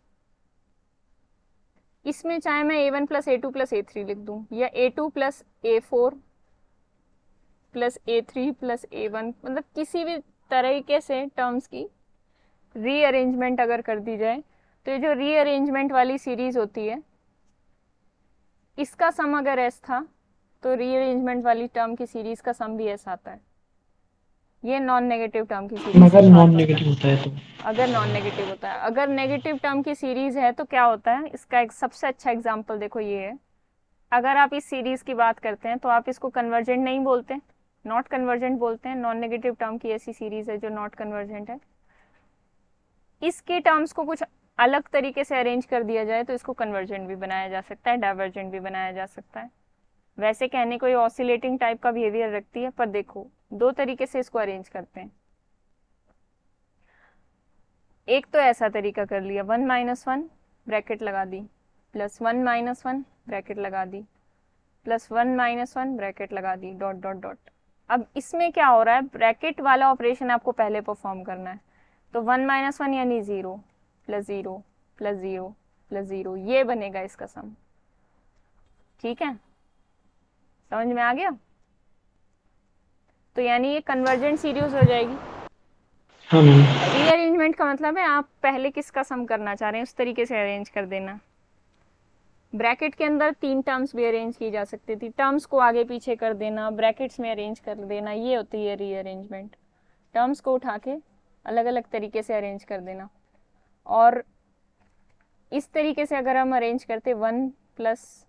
A: इसमें चाहे मैं A1 plus A2 plus A3 लिख दूं या A2 plus A4 plus A3 plus A1, मतलब किसी भी तरीके से टर्म्स की रीअरेंजमेंट अगर कर दी जाए तो ये जो रीअरेंजमेंट वाली सीरीज होती है, इसका सम अगर एस था तो रीअरेंजमेंट वाली टर्म की सीरीज का सम भी एस आता है। ये नॉन नेगेटिव टर्म की सीरीज की
B: अगर
A: खास
B: नॉन
A: बात है।
B: नेगेटिव होता है तो
A: अगर नॉन नेगेटिव होता है, अगर नेगेटिव टर्म की सीरीज है तो क्या होता है, इसका एक सबसे अच्छा एग्जांपल देखो ये है। अगर आप इस सीरीज की बात करते हैं तो आप इसको कन्वर्जेंट नहीं बोलते, नॉट कन्वर्जेंट बोलते हैं। नॉन नेगेटिव टर्म की ऐसी सीरीज है जो नॉट कन्वर्जेंट है। इसके टर्म्स को कुछ अलग तरीके से अरेंज कर दिया जाए तो इसको कन्वर्जेंट भी बनाया जा सकता है, डाइवर्जेंट भी बनाया जा सकता है। वैसे कहने को ये ऑसिलेटिंग टाइप का बिहेवियर रखती है, पर देखो दो तरीके से इसको अरेंज करते हैं। एक तो ऐसा तरीका कर लिया, 1 माइनस 1 ब्रैकेट लगा दी, प्लस 1 माइनस 1 ब्रैकेट लगा दी, प्लस 1 माइनस 1 ब्रैकेट लगा दी, डॉट डॉट डॉट। अब इसमें क्या हो रहा है, ब्रैकेट वाला ऑपरेशन आपको पहले परफॉर्म करना है, तो 1 माइनस 1 यानी 0 प्लस 0 प्लस 0 प्लस 0, ये बनेगा इसका सम, ठीक है, समझ में आ गया? तो यानी ये कन्वर्जेंट सीरीज हो जाएगी।
B: हाँ मैम।
A: रीअरेंजमेंट का मतलब है आप पहले किसका सम करना चाह रहे हैं उस तरीके से अरेंज कर देना। ब्रैकेट के अंदर 3 टर्म्स भी अरेंज की जा सकती थी, टर्म्स को आगे पीछे कर देना, ब्रैकेट्स में अरेंज कर देना, ये होती है रीअरेंजमेंट। टर्म्स को उठा के अलग अलग तरीके से अरेंज कर देना। और इस तरीके से अगर हम अरेंज करते 1 plus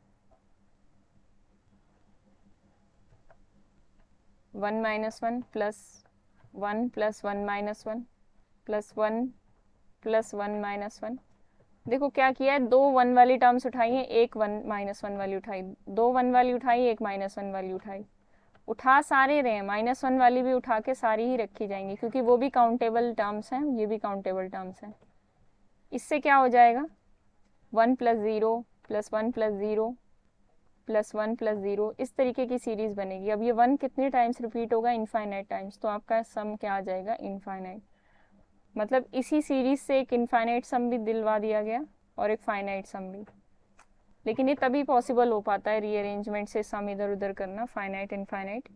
A: 1 minus 1 plus 1 plus 1 minus 1 plus 1 plus 1 minus 1, देखो क्या किया है, 2 1 वाली टर्म्स उठाई है, एक 1 माइनस 1 वाली उठाई, 2 1 वाली उठाई, एक माइनस 1 वाली उठाई, उठा सारे रहे, माइनस 1 वाली भी उठा के सारी ही रखी जाएंगी क्योंकि वो भी काउंटेबल टर्म्स हैं, ये भी काउंटेबल टर्म्स हैं। इससे क्या हो जाएगा, 1 plus 0 plus 1 plus 0 plus 1 plus 0, इस तरीके की सीरीज बनेगी। अब ये 1 कितने टाइम्स रिपीट होगा, इनफाइनाइट टाइम्स, तो आपका सम क्या आ जाएगा, इनफाइनाइट। मतलब इसी सीरीज से एक इनफाइनाइट सम भी दिलवा दिया गया और एक फाइनाइट सम भी। लेकिन ये तभी पॉसिबल हो पाता है रीअरेंजमेंट से सम इधर उधर करना, फाइनाइट इनफाइनाइट,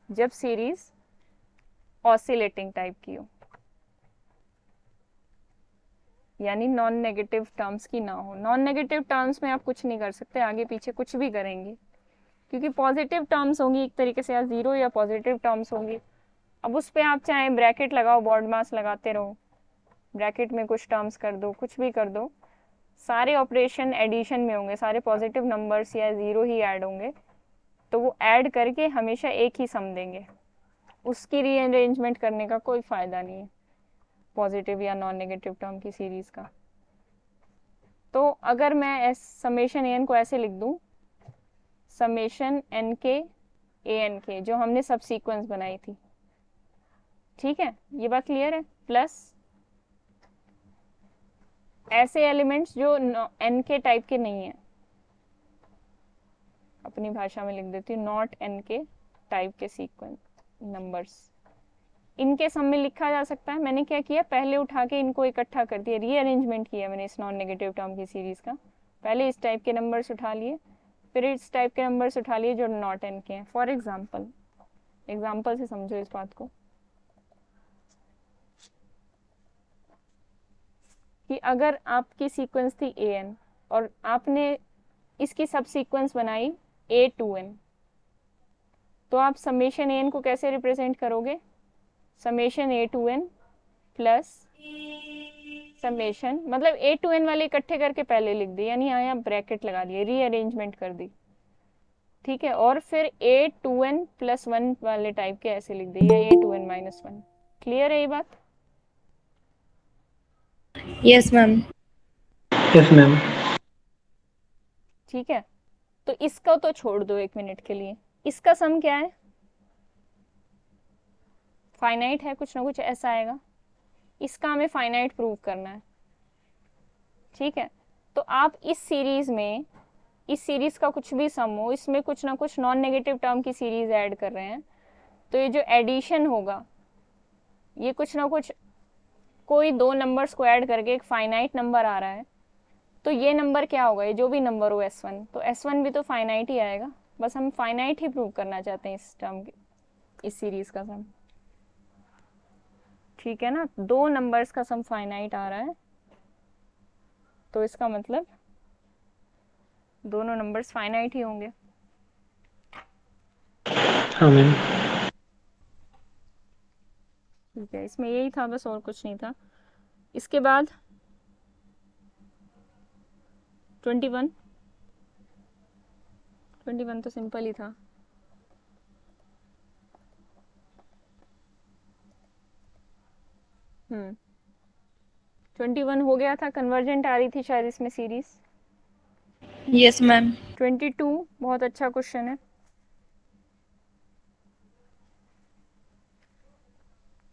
A: जब सीरीज ऑसिलेटिंग टाइप की हो, यानी नॉन नेगेटिव टर्म्स की ना हो। नॉन नेगेटिव टर्म्स में आप कुछ नहीं कर सकते, आगे पीछे कुछ भी करेंगे, क्योंकि पॉजिटिव टर्म्स होंगी एक तरीके से, या जीरो या पॉजिटिव टर्म्स होंगी। अब उस पर आप चाहे ब्रैकेट लगाओ, बॉड मास लगाते रहो, ब्रैकेट में कुछ टर्म्स कर दो, कुछ भी कर दो, सारे ऑपरेशन एडिशन में होंगे, सारे पॉजिटिव नंबर्स या जीरो ही ऐड होंगे, तो वो ऐड करके हमेशा एक ही सम देंगे, उसकी रीअरेंजमेंट करने का कोई फायदा नहीं है पॉजिटिव या नॉन नेगेटिव टर्म की सीरीज का। तो अगर मैं समेशन एन को ऐसे लिख दूं, समेशन एन के ए एन के, जो हमने सब सीक्वेंस बनाई थी, ठीक है, ये बात क्लियर है, प्लस ऐसे एलिमेंट्स जो एन के टाइप के नहीं है, अपनी भाषा में लिख देती हूँ, नॉट एन के टाइप के सीक्वेंस नंबर्स। इनके सम में लिखा जा सकता है। मैंने क्या किया, पहले उठा के इनको इकट्ठा कर दिया, रीअरेंजमेंट किया मैंने इस नॉन नेगेटिव टर्म की सीरीज का। पहले इस टाइप के नंबर्स उठा लिए, फिर इस टाइप के नंबर्स उठा लिए जो नॉट एन के हैं। फॉर एग्जाम्पल से समझो इस बात को, कि अगर आपकी सीक्वेंस थी ए एन और आपने इसकी सब सीक्वेंस बनाई ए टू एन, तो आप समेशन ए एन को कैसे रिप्रेजेंट करोगे, summation A to N plus summation, मतलब ए टू एन वाले इकट्ठे करके पहले लिख दी, यानी यहाँ ब्रैकेट लगा दिए, रीअरेंजमेंट कर दी, ठीक है। और फिर A to N plus one वाले टाइप के ऐसे लिख दिए, या A to N minus one. Clear है ये बात?
D: Yes ma'am.
B: Yes ma'am.
A: ठीक है, तो इसका तो छोड़ दो एक मिनट के लिए। इसका सम क्या है, फाइनाइट है, कुछ ना कुछ ऐसा आएगा। इसका हमें फाइनाइट प्रूव करना है, ठीक है। तो आप इस सीरीज में, इस सीरीज का कुछ भी सम हो, इसमें कुछ ना कुछ नॉन नेगेटिव टर्म की सीरीज ऐड कर रहे हैं, तो ये जो एडिशन होगा, ये कुछ ना कुछ कोई दो नंबर्स को ऐड करके एक फाइनाइट नंबर आ रहा है, तो ये नंबर क्या होगा, ये जो भी नंबर हो S1, तो S1 भी तो फाइनाइट ही आएगा। बस हम फाइनाइट ही प्रूव करना चाहते हैं इस टर्म के, इस सीरीज का सम, ठीक है ना। दो नंबर्स का सम फाइनाइट आ रहा है, तो इसका मतलब दोनों नंबर्स फाइनाइट ही होंगे।
B: हाँ मैम।
A: ठीक है, इसमें यही था बस, और कुछ नहीं था। इसके बाद 21 तो सिंपल ही था। हम्म 21 हो गया था, कन्वर्जेंट आ रही थी शायद इसमें सीरीज।
D: Yes ma'am.
A: 22 बहुत अच्छा क्वेश्चन है।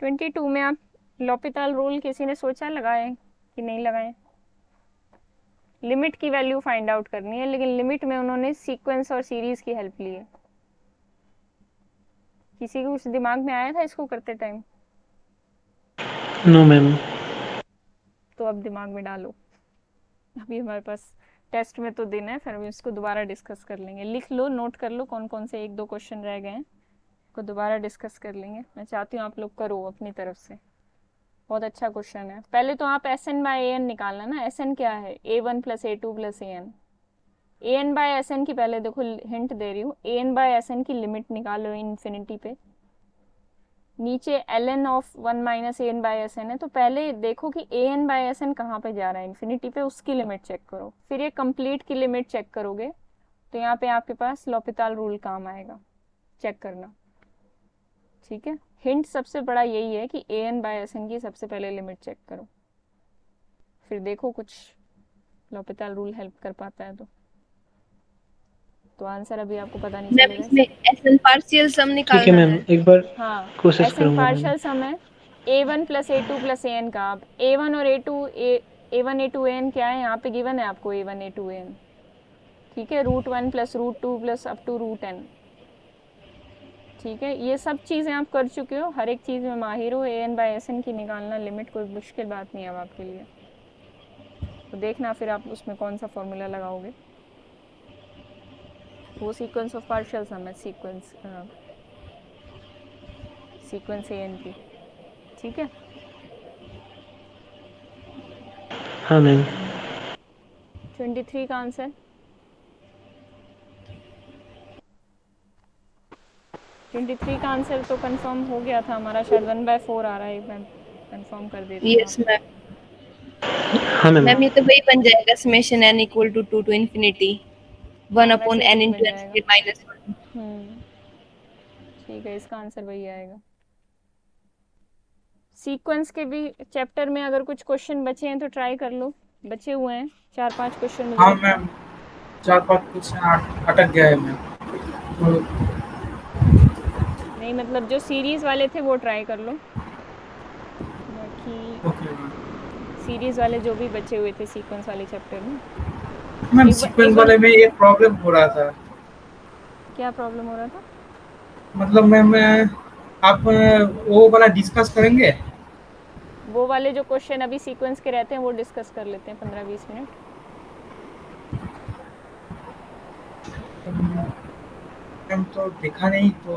A: 22 में आप लॉपिताल रूल किसी ने सोचा लगाए कि नहीं लगाए? लिमिट की वैल्यू फाइंड आउट करनी है, लेकिन लिमिट में उन्होंने सीक्वेंस और सीरीज की हेल्प ली है। किसी को कुछ दिमाग में आया था इसको करते टाइम?
B: No ma'am.
A: तो अब दिमाग में डालो, अभी हमारे पास टेस्ट में तो दिन है, फिर हम इसको दोबारा डिस्कस कर लेंगे। लिख लो, नोट कर लो कौन कौन से एक दो क्वेश्चन रह गए हैं, को दोबारा डिस्कस कर लेंगे। मैं चाहती हूँ आप लोग करो अपनी तरफ से, बहुत अच्छा क्वेश्चन है। पहले तो आप S N by A N निकालना ना। एस एन क्या है, A one plus A two plus A N. A N by S N की पहले देखो, हिंट दे रही हूँ, A N by S N की लिमिट निकालो इन्फिनिटी पे। नीचे L N of one minus A N by S N है, तो पहले देखो कि A N by S N कहाँ पे जा रहा है, इन्फिनिटी पे, उसकी लिमिट चेक करो। फिर ये कंप्लीट की लिमिट चेक करोगे, तो यहाँ पे आपके पास लॉपिताल रूल काम आएगा, चेक करना, ठीक है। हिंट सबसे बड़ा यही है कि A N by S N की सबसे पहले लिमिट चेक करो, फिर देखो कुछ लॉपिताल रूल हेल्प कर पाता है तो आंसर अभी आपको पता नहीं
D: मैम
A: चलेगा।
D: इसमें एसएन पार्शियल सम
B: ठीक है
D: निकालना
B: मैम,
D: है।
B: एक बार
A: हाँ,
B: कोशिश
A: एस एन
B: करूंगा मैम।
A: पार्शियल सम है A one plus A two plus A N का। अब ए वन और A two, A one A two A N क्या है, यहाँ पे गिवन है आपको A one A two A N, ठीक है। Root one plus root two plus up to root N, ठीक है। ये सब चीज़ें आप कर चुके हो, हर एक चीज़ में माहिर हो। ए एन बाय एस एन की निकालना लिमिट कोई मुश्किल बात नहीं है अब आपके लिए, तो देखना फिर आप उसमें कौन सा फॉर्मूला लगाओगे। वो सीक्वेंस ऑफ पार्शियल सम है, सीक्वेंस ए एन की, ठीक है।
B: हाँ मैम।
A: 23 का आंसर 23 का आंसर तो कंफर्म हो गया था हमारा, शायद 1/4 आ रहा है, मैं कंफर्म कर देती हूँ।
D: Yes ma'am.
B: हाँ मैम।
D: मैम ये तो वही बन जाएगा, summation n equal to 2 to infinity 1 upon
A: वैसे
D: n
A: ही
D: इनटू
A: बन
D: n
A: जाएगा।
D: Square minus 1।
A: ठीक है, इसका आंसर वही आएगा। सीक्वेंस के भी चैप्टर में अगर कुछ क्वेश्चन बचे हैं तो ट्राई कर लो, बचे हुए हैं 4-5 क्वेश्चन मुझे
C: हाँ
A: लगता है।
C: मैम, 4-5 क्वेश्चन अटक गया है मैम। तो
A: नहीं मतलब जो सीरीज वाले थे वो ट्राई कर लो, बाकी
C: ओके मैम।
A: सीरीज वाले जो भी बचे हुए थे सीक्वेंस वाले चैप्टर में
C: मैम
A: एक
C: सीक्वेंस
A: बार
C: वाले में एक प्रॉब्लम हो रहा था।
A: क्या प्रॉब्लम हो रहा था?
C: मतलब मैम आप वो वाला डिस्कस करेंगे?
A: वो वाले जो क्वेश्चन अभी सीक्वेंस के रहते हैं वो डिस्कस कर लेते हैं 15-20 मिनट।
C: मैम तो देखा नहीं तो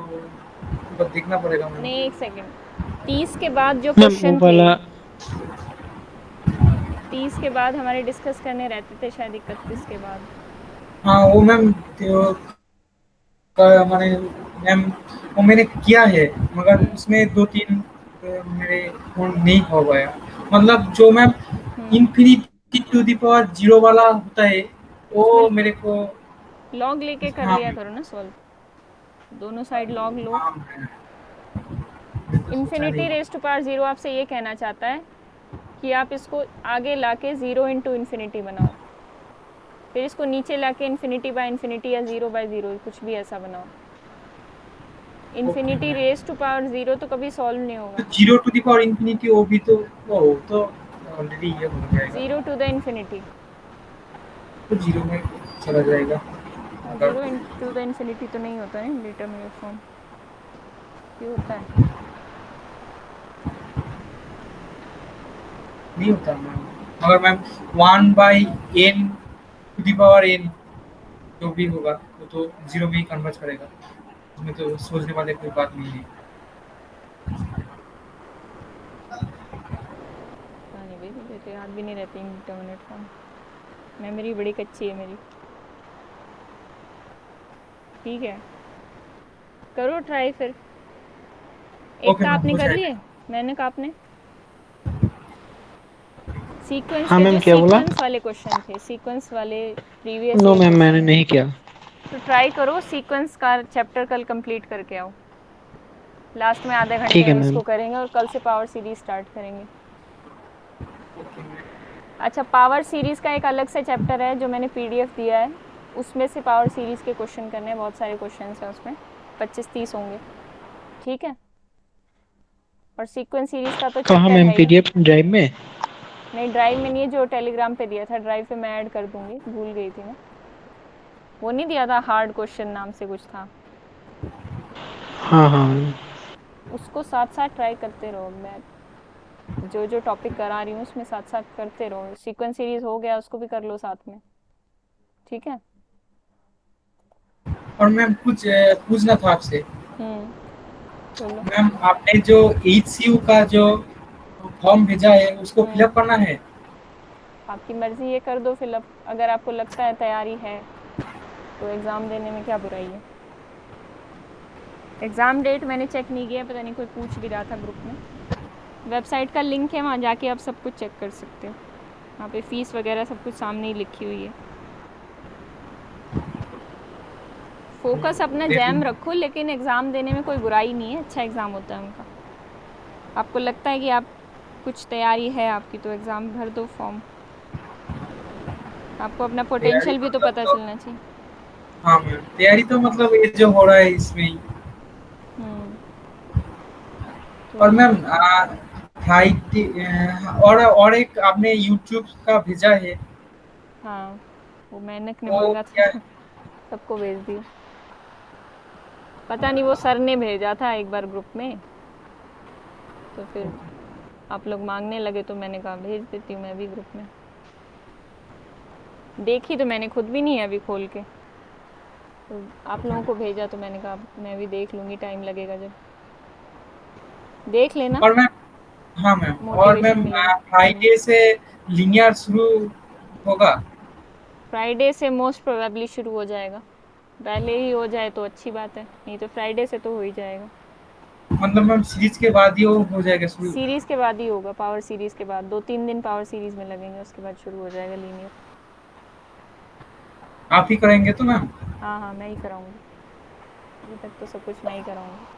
C: बस देखना पड़ेगा मैम।
A: नहीं, 1 सेकंड। 30 के बाद जो
B: मैम वो
A: क्वेश्चन थे,
B: वाला
A: 30 के बाद हमारे डिस्कस करने रहते थे शायद 31 के बाद।
C: हाँ वो मैम तो मैंने मैम वो मैंने किया है मगर उसमें 2-3 मेरे फोन नहीं हो पाया। मतलब जो ma'am
A: hmm
C: infinity to the power 0 वाला होता है
A: उसमें
C: वो मेरे को।
A: लॉग लेके कर
C: हाँ
A: लिया
C: मैम।
A: करो ना सॉल्व, दोनों साइड लॉग लो।
C: हाँ मैम, मैं तो सोचा
A: इन्फिनिटी
C: नहीं।
A: रेज टू पावर 0 आपसे ये कहना चाहता है कि आप इसको आगे लाके 0 इंटू इन्फिनिटी बनाओ, फिर इसको नीचे लाके इन्फिनिटी बाय इन्फिनिटी या 0/0 कुछ भी ऐसा बनाओ।
C: Okay
A: infinity
C: ma'am.
A: Raise to power 0 तो कभी सॉल्व नहीं
C: तो
A: होगा।
C: 0 टू द पावर इन्फिनिटी वो भी तो वो तो ऑलरेडी ये हो जाएगा।
A: 0 टू द इन्फिनिटी,
C: तो 0 में चला जाएगा
A: हाँ,
C: अगर
A: 0 टू द इन्फिनिटी तो नहीं होता है डिटरमिनेट फॉर्म, ये होता है।
C: नहीं होता मैम। मगर ma'am 1/n to the power n जो भी होगा वो तो 0 में ही कन्वर्ट करेगा। उसमें तो सोचने वाले कोई बात नहीं है।
A: पता नहीं भाई, मुझे तो याद भी नहीं रहती इंडिटरमिनेट फॉर्म, मेमोरी बड़ी कच्ची है मेरी। ठीक है, करो ट्राई फिर। एक
C: ओके
A: का
C: मैम
A: आपने
C: हो
A: कर
C: जाएगा।
A: लिए, मैंने का आपने सीक्वेंस
B: हाँ
A: के,
B: मैम
A: जो
B: क्या बोला?
A: सीक्वेंस वाले क्वेश्चन थे, सीक्वेंस वाले प्रीवियस
B: नो
A: ईयर
B: मैम मैंने
A: क्वेश्चन है,
B: नहीं किया।
A: तो ट्राई करो सीक्वेंस का चैप्टर कल कंप्लीट करके आओ। लास्ट में आधे
B: ठीक
A: घंटे
B: है
A: में
B: मैम।
A: इसको करेंगे और कल से पावर सीरीज स्टार्ट करेंगे।
C: Okay ma'am.
A: अच्छा, पावर सीरीज का एक अलग से चैप्टर है जो मैंने पीडीएफ दिया है, उसमें से पावर सीरीज के क्वेश्चन करने हैं, बहुत सारे क्वेश्चन हैं उसमें, 25-30 होंगे। ठीक है, और सीक्वेंस सीरीज का तो
B: कहाँ
A: चैप्टर
B: मैम,
A: है ही।
B: पीडीएफ ड्राइव में?
A: नहीं, ड्राइव में नहीं है, जो टेलीग्राम पे दिया था, ड्राइव पे मैं ऐड कर दूंगी, भूल गई थी मैं। वो नहीं दिया था, हार्ड क्वेश्चन नाम से कुछ था,
B: हाँ हाँ मैम।
A: उसको साथ साथ ट्राई करते रहो। मैं जो जो टॉपिक करा रही हूँ उसमें साथ साथ करते रहो, सीक्वेंस सीरीज हो गया उसको भी कर लो साथ में। ठीक है।
C: और मैम कुछ पूछना था आपसे।
A: हम्म, बोलो।
C: मैम आपने जो एचसीयू का जो फॉर्म भेजा है उसको
A: हम्म,
C: फिलअप करना है?
A: आपकी मर्जी, ये कर दो फिलअप, अगर आपको लगता है तैयारी है तो एग्ज़ाम देने में क्या बुराई है। एग्ज़ाम डेट मैंने चेक नहीं किया, पता नहीं कोई पूछ भी रहा था ग्रुप में। वेबसाइट का लिंक है, वहाँ जाके आप सब कुछ चेक कर सकते हो, वहाँ पे फीस वगैरह सब कुछ सामने ही लिखी हुई है। फोकस अपना
C: देख
A: जैम
C: लूँ।
A: रखो, लेकिन एग्ज़ाम देने में कोई बुराई नहीं है, अच्छा एग्ज़ाम होता है उनका। आपको लगता है कि आप कुछ तैयारी है आपकी तो एग्ज़ाम भर दो फॉर्म, आपको अपना
C: तैयारी
A: पोटेंशियल भी तो
C: मतलब
A: पता
C: तो
A: चलना चाहिए।
C: हाँ मैम तैयारी तो मतलब ये जो हो रहा है इसमें ही।
A: हम्म, तो
C: और मैम फ्राइडे और एक आपने यूट्यूब का भेजा है
A: हाँ, वो मेहनत ने
C: वो
A: मांगा
C: क्या?
A: था सबको भेज दिया। पता नहीं, वो सर ने भेजा था एक बार ग्रुप में, तो फिर आप लोग मांगने लगे तो मैंने कहा भेज देती हूँ मैं भी ग्रुप में। देखी तो मैंने खुद भी नहीं है अभी खोल के, तो आप लोगों को भेजा तो मैंने कहा मैं भी देख लूँगी, टाइम लगेगा जब, देख लेना,
C: और मैम हाँ मैम और
A: मोटिवेशन
C: मैम
A: मिलेगी।
C: फ्राइडे से लिनियर शुरू होगा?
A: फ्राइडे से मोस्ट प्रोबेबली शुरू हो जाएगा, पहले ही हो जाए तो अच्छी बात है, नहीं तो फ्राइडे से तो हो ही जाएगा।
C: मतलब मैम सीरीज के बाद ही वो हो जाएगा शुरू?
A: सीरीज के बाद ही होगा, पावर सीरीज के बाद 2-3 दिन पावर सीरीज में लगेंगे, उसके बाद शुरू हो जाएगा लीनियर।
C: आप ही करेंगे तो मैम?
A: हाँ हाँ, मैं ही कराऊंगी, अभी तक तो सब कुछ मैं ही कराऊंगी।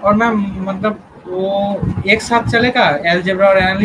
C: और मैम मतलब वो एक साथ चलेगा अलजेब्रा और